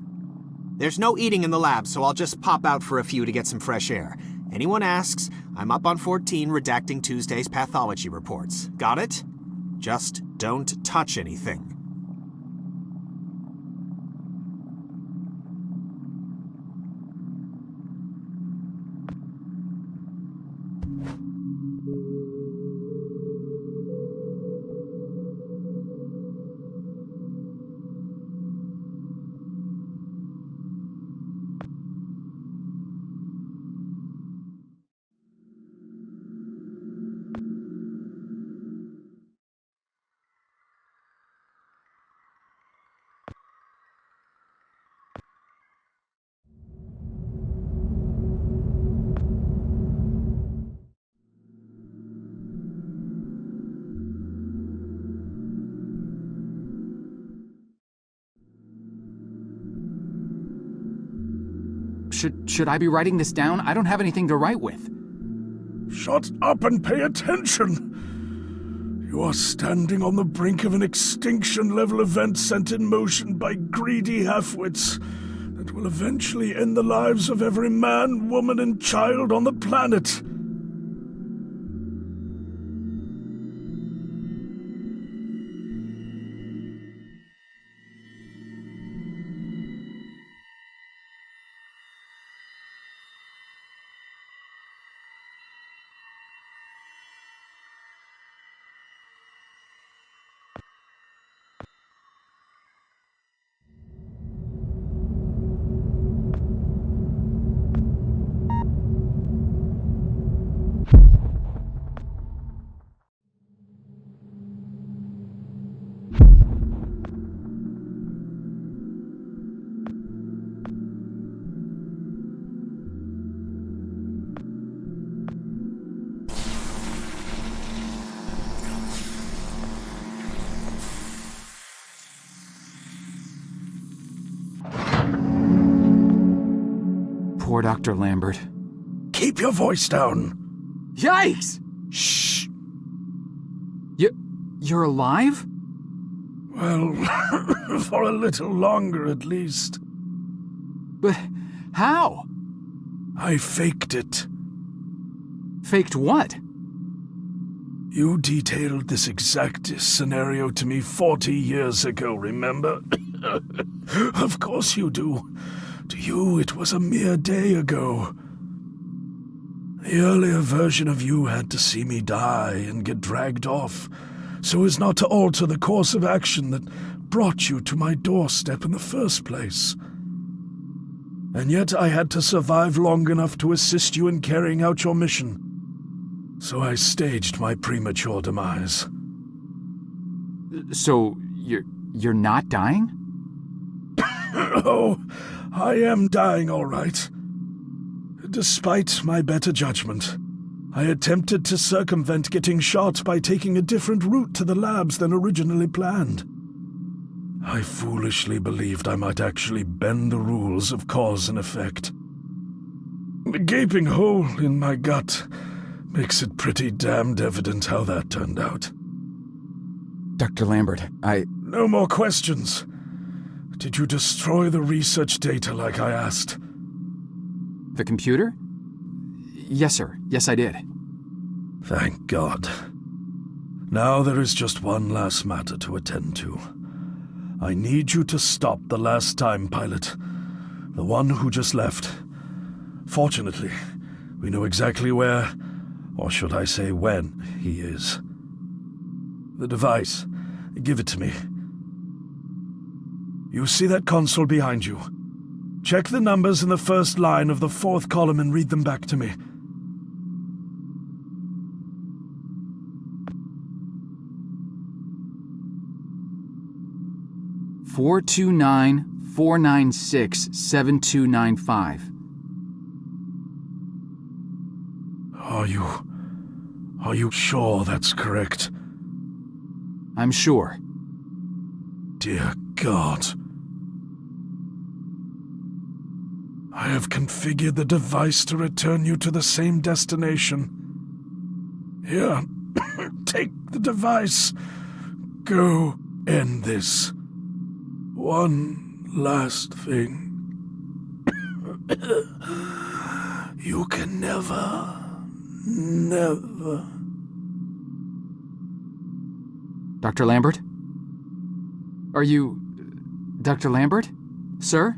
There's no eating in the lab, so I'll just pop out for a few to get some fresh air. Anyone asks, I'm up on 14 redacting Tuesday's pathology reports. Got it? Just don't touch anything. Should I be writing this down? I don't have anything to write with. Shut up and pay attention! You are standing on the brink of an extinction-level event sent in motion by greedy halfwits that will eventually end the lives of every man, woman, and child on the planet. Poor Dr. Lambert. Keep your voice down. Yikes! Shh. You're alive? Well, for a little longer at least. But how? I faked it. Faked what? You detailed this exact scenario to me 40 years ago, remember? Of course you do. To you, it was a mere day ago. The earlier version of you had to see me die and get dragged off, so as not to alter the course of action that brought you to my doorstep in the first place. And yet I had to survive long enough to assist you in carrying out your mission. So I staged my premature demise. So, you're not dying? Oh, I am dying all right. Despite my better judgment, I attempted to circumvent getting shot by taking a different route to the labs than originally planned. I foolishly believed I might actually bend the rules of cause and effect. The gaping hole in my gut Makes it pretty damned evident how that turned out. Dr. Lambert, No more questions. Did you destroy the research data like I asked? The computer? Yes, sir. Yes, I did. Thank God. Now there is just one last matter to attend to. I need you to stop the last time pilot. The one who just left. Fortunately, we know exactly where, or should I say when, he is. The device. Give it to me. You see that console behind you? Check the numbers in the first line of the fourth column and read them back to me. $429-496-7295. Are you sure that's correct? I'm sure. Dear God. I have configured the device to return you to the same destination. Here, take the device. Go end this. One last thing. You can never... Dr. Lambert? Are you... Dr. Lambert? Sir?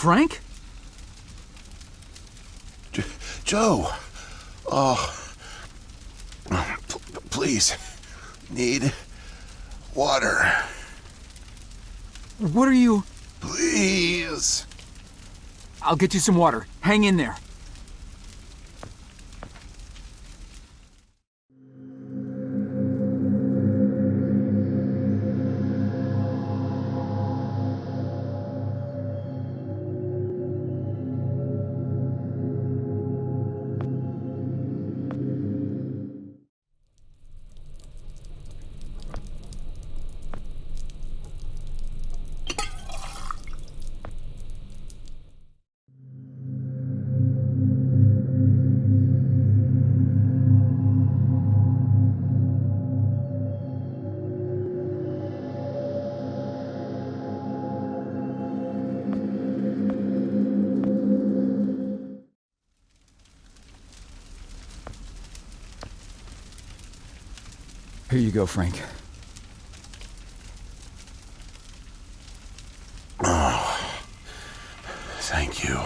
Frank? Joe! Oh. Please. Need water. What are you... Please. I'll get you some water. Hang in there. Here you go, Frank. Oh, thank you.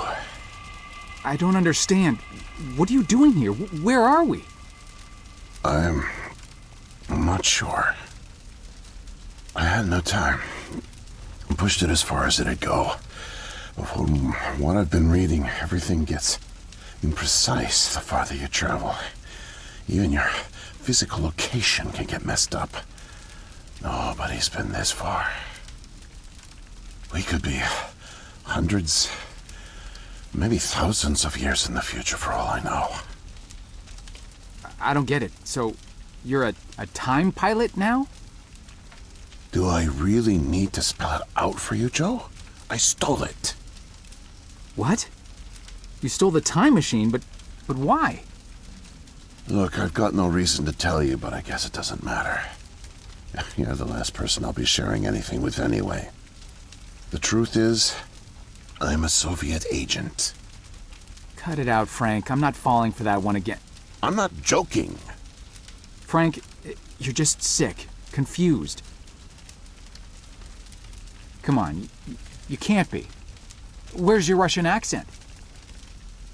I don't understand. What are you doing here? Where are we? I'm not sure. I had no time. I pushed it as far as it'd go. But from what I've been reading, everything gets imprecise the farther you travel. Even your physical location can get messed up. Nobody's been this far. We could be hundreds, maybe thousands of years in the future for all I know. I don't get it. So, you're a time pilot now? Do I really need to spell it out for you, Joe? I stole it. What? You stole the time machine, but why? Look, I've got no reason to tell you, but I guess it doesn't matter. You're the last person I'll be sharing anything with anyway. The truth is, I'm a Soviet agent. Cut it out, Frank. I'm not falling for that one again. I'm not joking. Frank, you're just sick, confused. Come on, you can't be. Where's your Russian accent?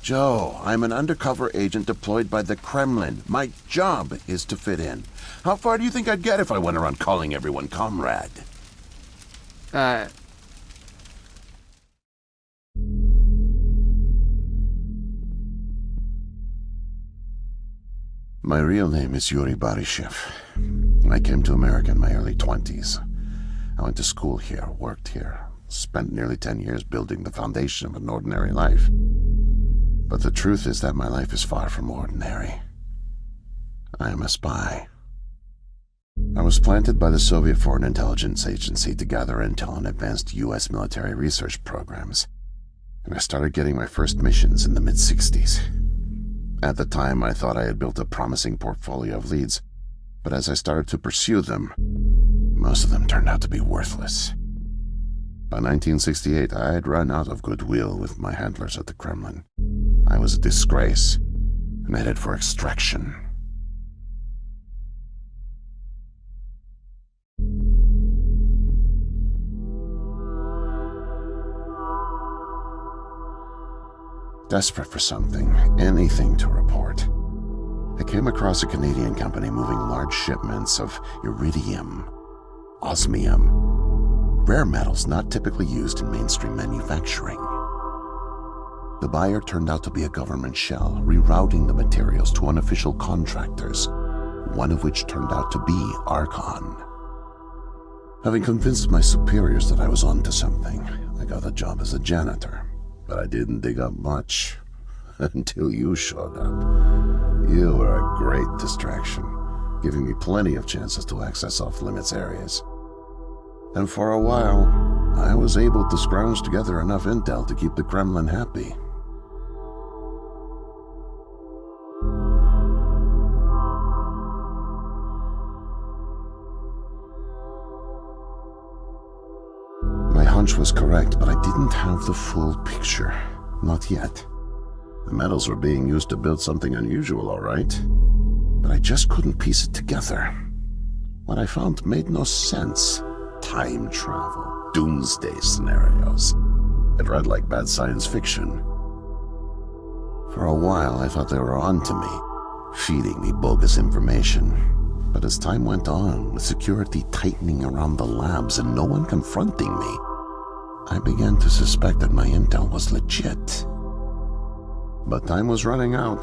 Joe, I'm an undercover agent deployed by the Kremlin. My job is to fit in. How far do you think I'd get if I went around calling everyone comrade? My real name is Yuri Barishev. I came to America in my early 20s. I went to school here, worked here, spent nearly 10 years building the foundation of an ordinary life. But the truth is that my life is far from ordinary. I am a spy. I was planted by the Soviet Foreign Intelligence Agency to gather intel on advanced U.S. military research programs, and I started getting my first missions in the mid-60s. At the time, I thought I had built a promising portfolio of leads, but as I started to pursue them, most of them turned out to be worthless. By 1968, I had run out of goodwill with my handlers at the Kremlin. I was a disgrace, and headed for extraction. Desperate for something, anything to report, I came across a Canadian company moving large shipments of iridium, osmium, rare metals not typically used in mainstream manufacturing. The buyer turned out to be a government shell, rerouting the materials to unofficial contractors, one of which turned out to be Archon. Having convinced my superiors that I was onto something, I got a job as a janitor, but I didn't dig up much until you showed up. You were a great distraction, giving me plenty of chances to access off-limits areas. And for a while, I was able to scrounge together enough intel to keep the Kremlin happy. My hunch was correct, but I didn't have the full picture. Not yet. The metals were being used to build something unusual, all right. But I just couldn't piece it together. What I found made no sense. Time travel, doomsday scenarios. It read like bad science fiction. For a while, I thought they were on to me, feeding me bogus information. But as time went on, with security tightening around the labs and no one confronting me, I began to suspect that my intel was legit. But time was running out,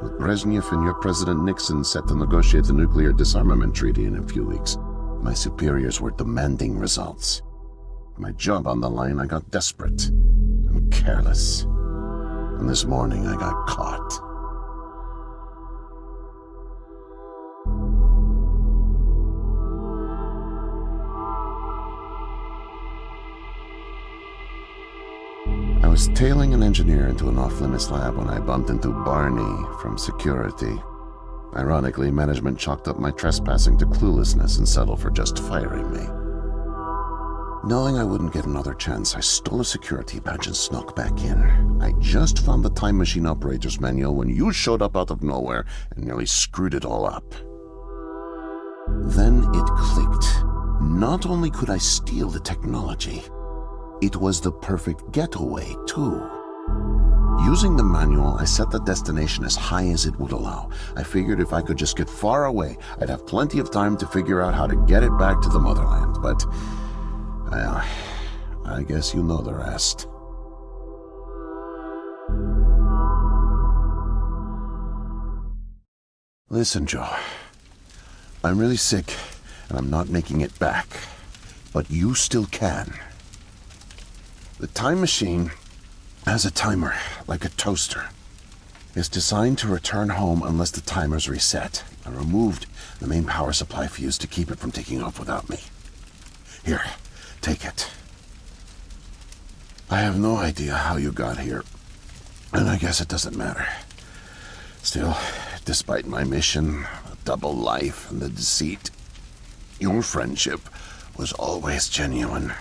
with Brezhnev and your President Nixon set to negotiate the nuclear disarmament treaty in a few weeks. My superiors were demanding results. My job on the line, I got desperate and careless. And this morning I got caught. I was tailing an engineer into an off-limits lab when I bumped into Barney from security. Ironically, management chalked up my trespassing to cluelessness and settled for just firing me. Knowing I wouldn't get another chance, I stole a security badge and snuck back in. I just found the time machine operator's manual when you showed up out of nowhere and nearly screwed it all up. Then it clicked. Not only could I steal the technology, it was the perfect getaway, too. Using the manual, I set the destination as high as it would allow. I figured if I could just get far away, I'd have plenty of time to figure out how to get it back to the motherland. But, well, I guess you know the rest. Listen, Joe. I'm really sick, and I'm not making it back. But you still can. The time machine has a timer, like a toaster. It's designed to return home unless the timer's reset. I removed the main power supply fuse to keep it from taking off without me. Here, take it. I have no idea how you got here, and I guess it doesn't matter. Still, despite my mission, a double life, and the deceit, your friendship was always genuine.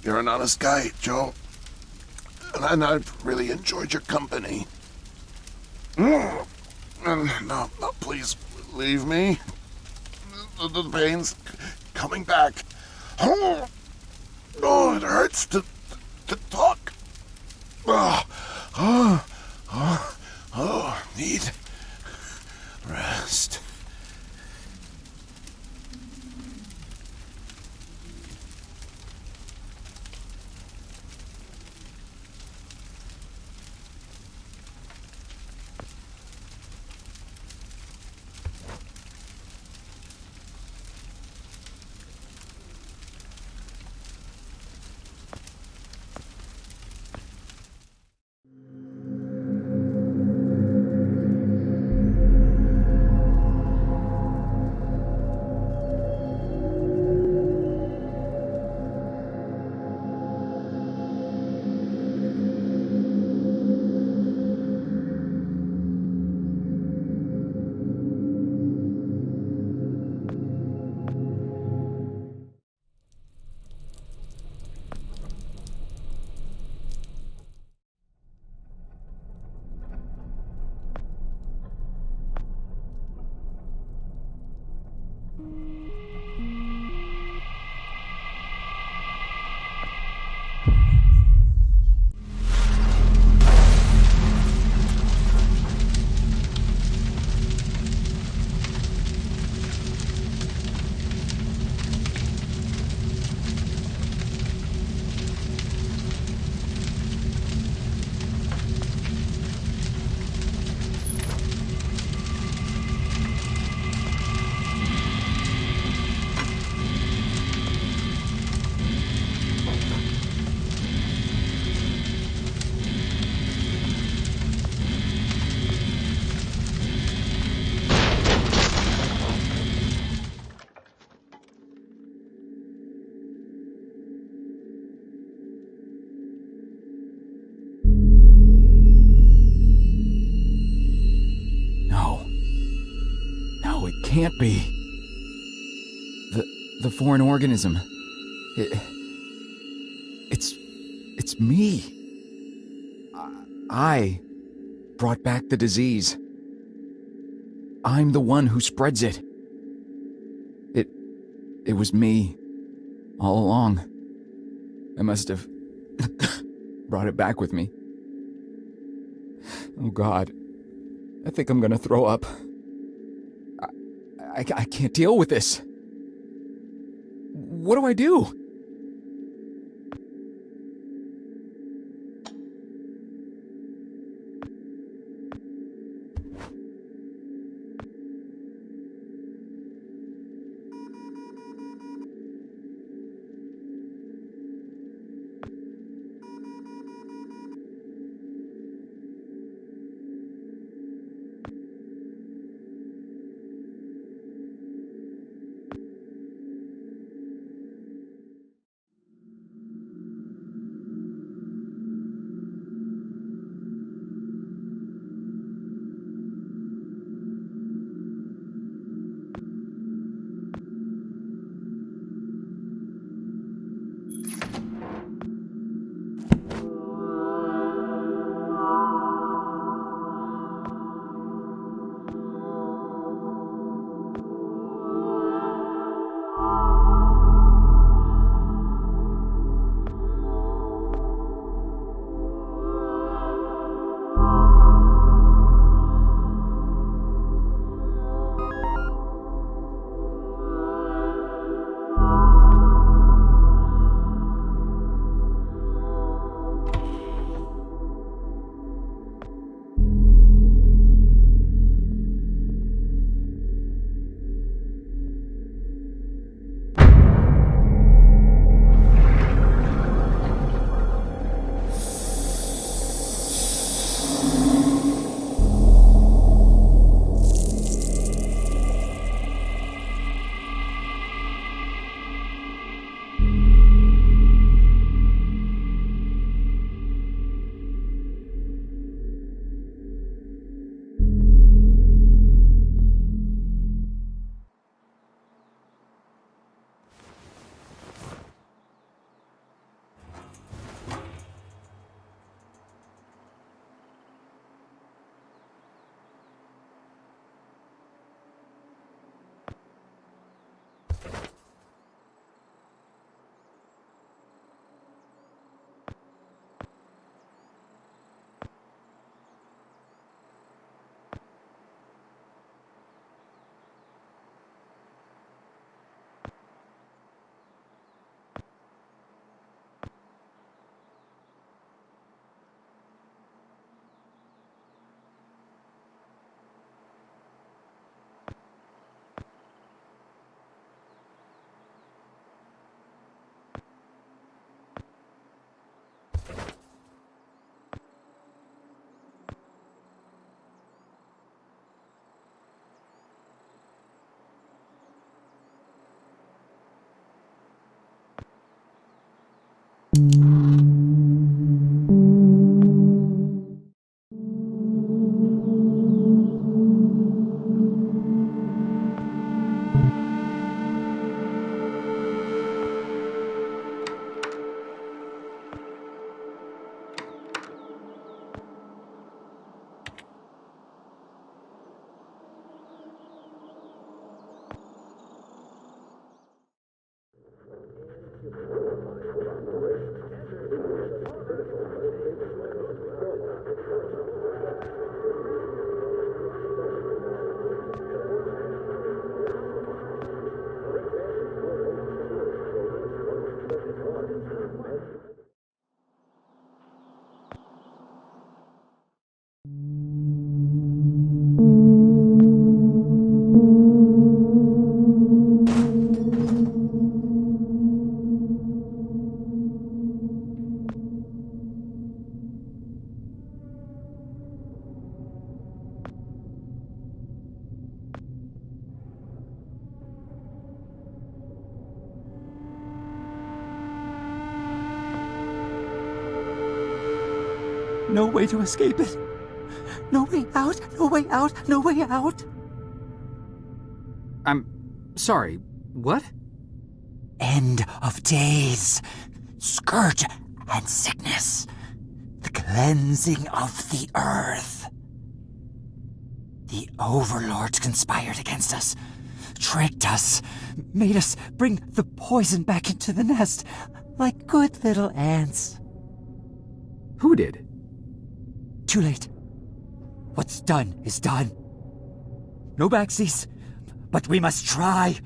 You're an honest guy, Joe. And I've really enjoyed your company. And no, please, leave me. The pain's coming back. Oh, it hurts to talk. Need rest. Can't be. The foreign organism. It's me. I brought back the disease. I'm the one who spreads it. It was me all along. I must have brought it back with me. Oh God, I think I'm gonna throw up. I can't deal with this. What do I do? No way to escape it. No way out, no way out, no way out. I'm sorry, what? End of days. Scourge and sickness. The cleansing of the earth. The overlords conspired against us, tricked us, made us bring the poison back into the nest, like good little ants. Who did? Too late. What's done is done. No backsies, but we must try.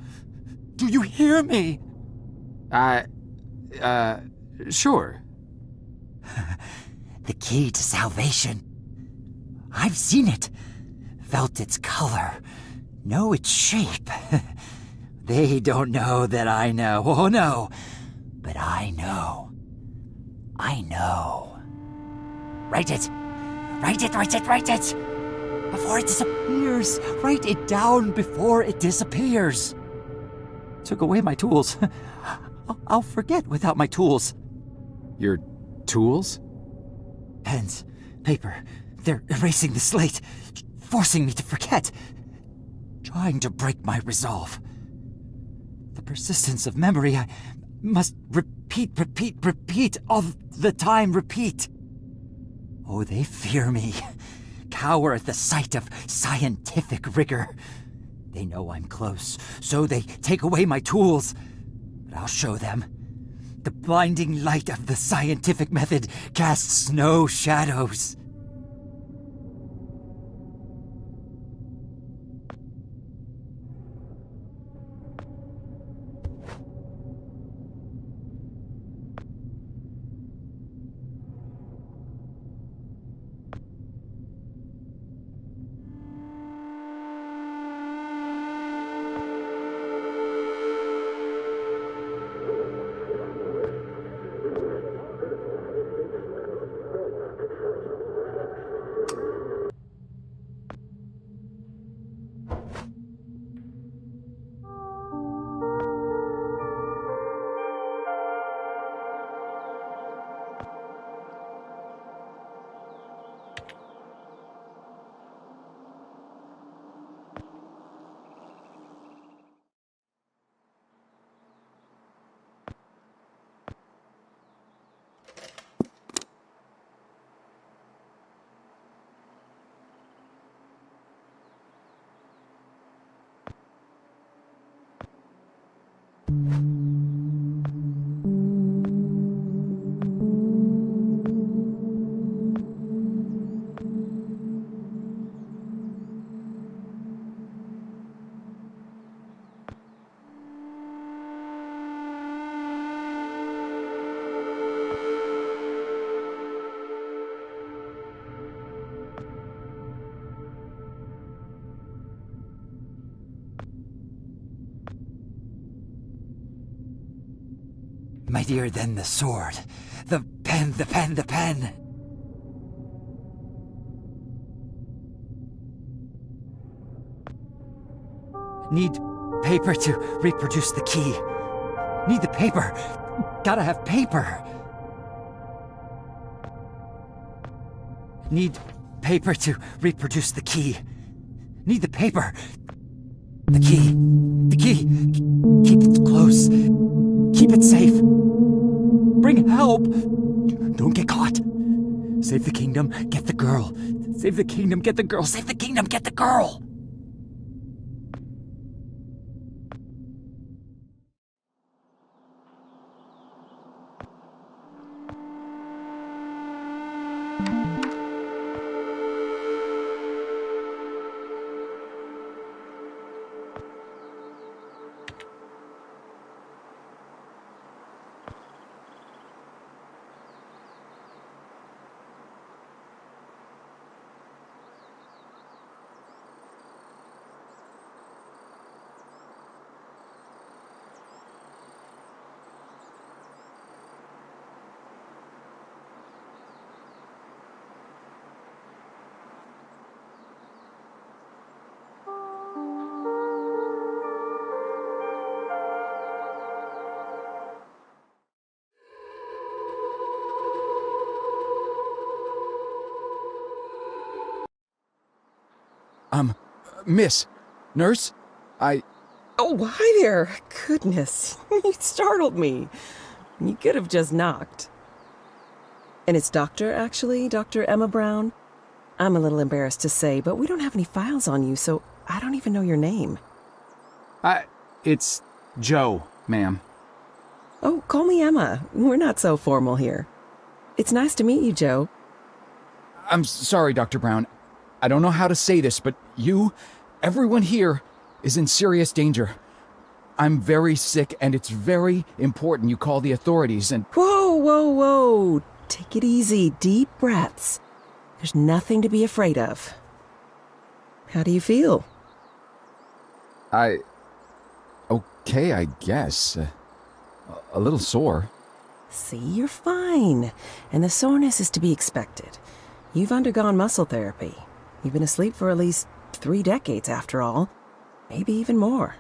Do you hear me? Sure. The key to salvation. I've seen it, felt its color, know its shape. They don't know that I know. Oh no, but I know. I know. Write it. Write it, write it, write it! Before it disappears. Write it down before it disappears. Took away my tools. I'll forget without my tools. Your tools? Pens, paper, they're erasing the slate, forcing me to forget, trying to break my resolve. The persistence of memory, I must repeat, all the time repeat. Oh, they fear me, cower at the sight of scientific rigor. They know I'm close, so they take away my tools. But I'll show them. The blinding light of the scientific method casts no shadows. Mightier than the sword. The pen, the pen, the pen. Need paper to reproduce the key. Need the paper. Gotta have paper. Need paper to reproduce the key. Need the paper. The key. The key. Keep it close. Keep it safe. Bring help. Don't get caught. Save the kingdom, get the girl. Save the kingdom, get the girl. Save the kingdom, get the girl. Miss, nurse, Oh, hi there. Goodness, you startled me. You could have just knocked. And it's Doctor, actually, Dr. Emma Brown. I'm a little embarrassed to say, but we don't have any files on you, so I don't even know your name. it's Joe, ma'am. Oh, call me Emma. We're not so formal here. It's nice to meet you, Joe. I'm sorry, Dr. Brown. I don't know how to say this, but everyone here, is in serious danger. I'm very sick, and it's very important you call the authorities and... Whoa, whoa, whoa. Take it easy. Deep breaths. There's nothing to be afraid of. How do you feel? Okay, I guess. A little sore. See, you're fine. And the soreness is to be expected. You've undergone muscle therapy. You've been asleep for at least 3 decades, after all. Maybe even more.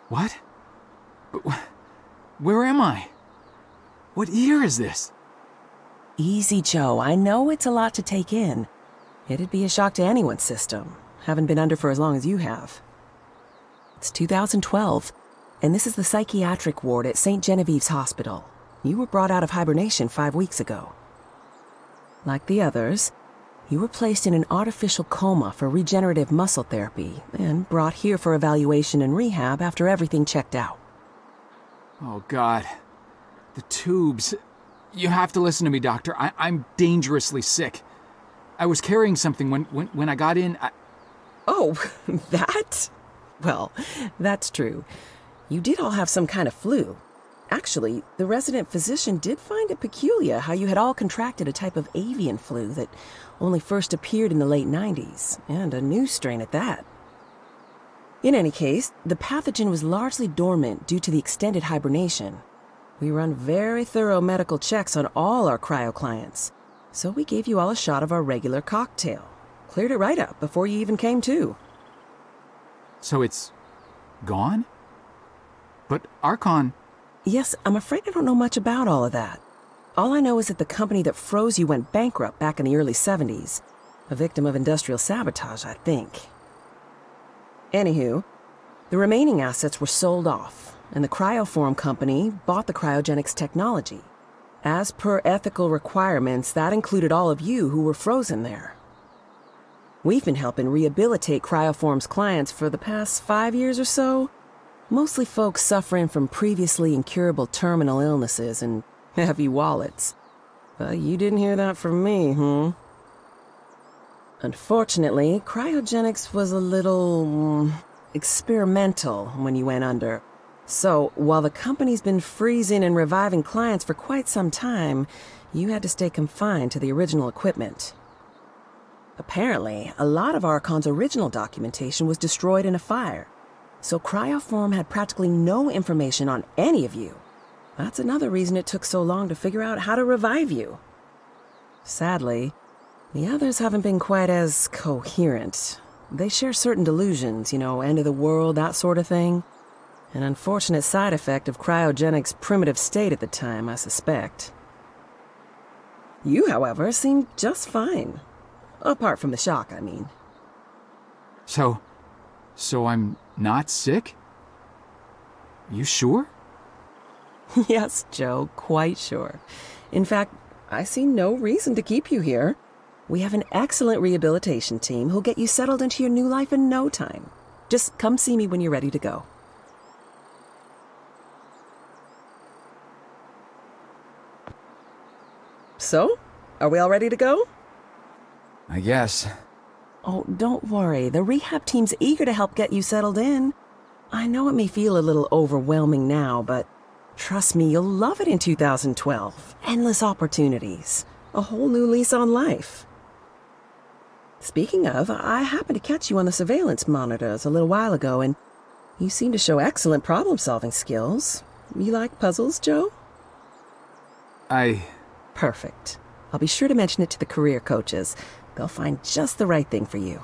What? Where am I? What year is this? Easy, Joe. I know it's a lot to take in. It'd be a shock to anyone's system. Haven't been under for as long as you have. It's 2012, and this is the psychiatric ward at St. Genevieve's Hospital. You were brought out of hibernation 5 weeks ago. Like the others, you were placed in an artificial coma for regenerative muscle therapy and brought here for evaluation and rehab after everything checked out. Oh, God. The tubes. You have to listen to me, Doctor. I'm dangerously sick. I was carrying something when I got in. Oh, that? Well, that's true. You did all have some kind of flu. Actually, the resident physician did find it peculiar how you had all contracted a type of avian flu that only first appeared in the late 90s, and a new strain at that. In any case, the pathogen was largely dormant due to the extended hibernation. We run very thorough medical checks on all our cryo clients, so we gave you all a shot of our regular cocktail. Cleared it right up before you even came to. So it's gone? But Archon... Yes, I'm afraid I don't know much about all of that. All I know is that the company that froze you went bankrupt back in the early 70s. A victim of industrial sabotage, I think. Anywho, the remaining assets were sold off, and the Cryoform company bought the cryogenics technology. As per ethical requirements, that included all of you who were frozen there. We've been helping rehabilitate Cryoform's clients for the past 5 years or so. Mostly folks suffering from previously incurable terminal illnesses and heavy wallets. But you didn't hear that from me, Unfortunately, cryogenics was a little... experimental when you went under. So, while the company's been freezing and reviving clients for quite some time, you had to stay confined to the original equipment. Apparently, a lot of Archon's original documentation was destroyed in a fire, so Cryoform had practically no information on any of you. That's another reason it took so long to figure out how to revive you. Sadly, the others haven't been quite as coherent. They share certain delusions, end of the world, that sort of thing. An unfortunate side effect of cryogenics' primitive state at the time, I suspect. You, however, seemed just fine. Apart from the shock, I mean. So I'm not sick? You sure? Yes, Joe, quite sure. In fact, I see no reason to keep you here. We have an excellent rehabilitation team who'll get you settled into your new life in no time. Just come see me when you're ready to go. So, are we all ready to go? I guess. Oh, don't worry. The rehab team's eager to help get you settled in. I know it may feel a little overwhelming now, but trust me, you'll love it in 2012. Endless opportunities. A whole new lease on life. Speaking of, I happened to catch you on the surveillance monitors a little while ago, and you seem to show excellent problem-solving skills. You like puzzles, Joe? Perfect. I'll be sure to mention it to the career coaches. They'll find just the right thing for you.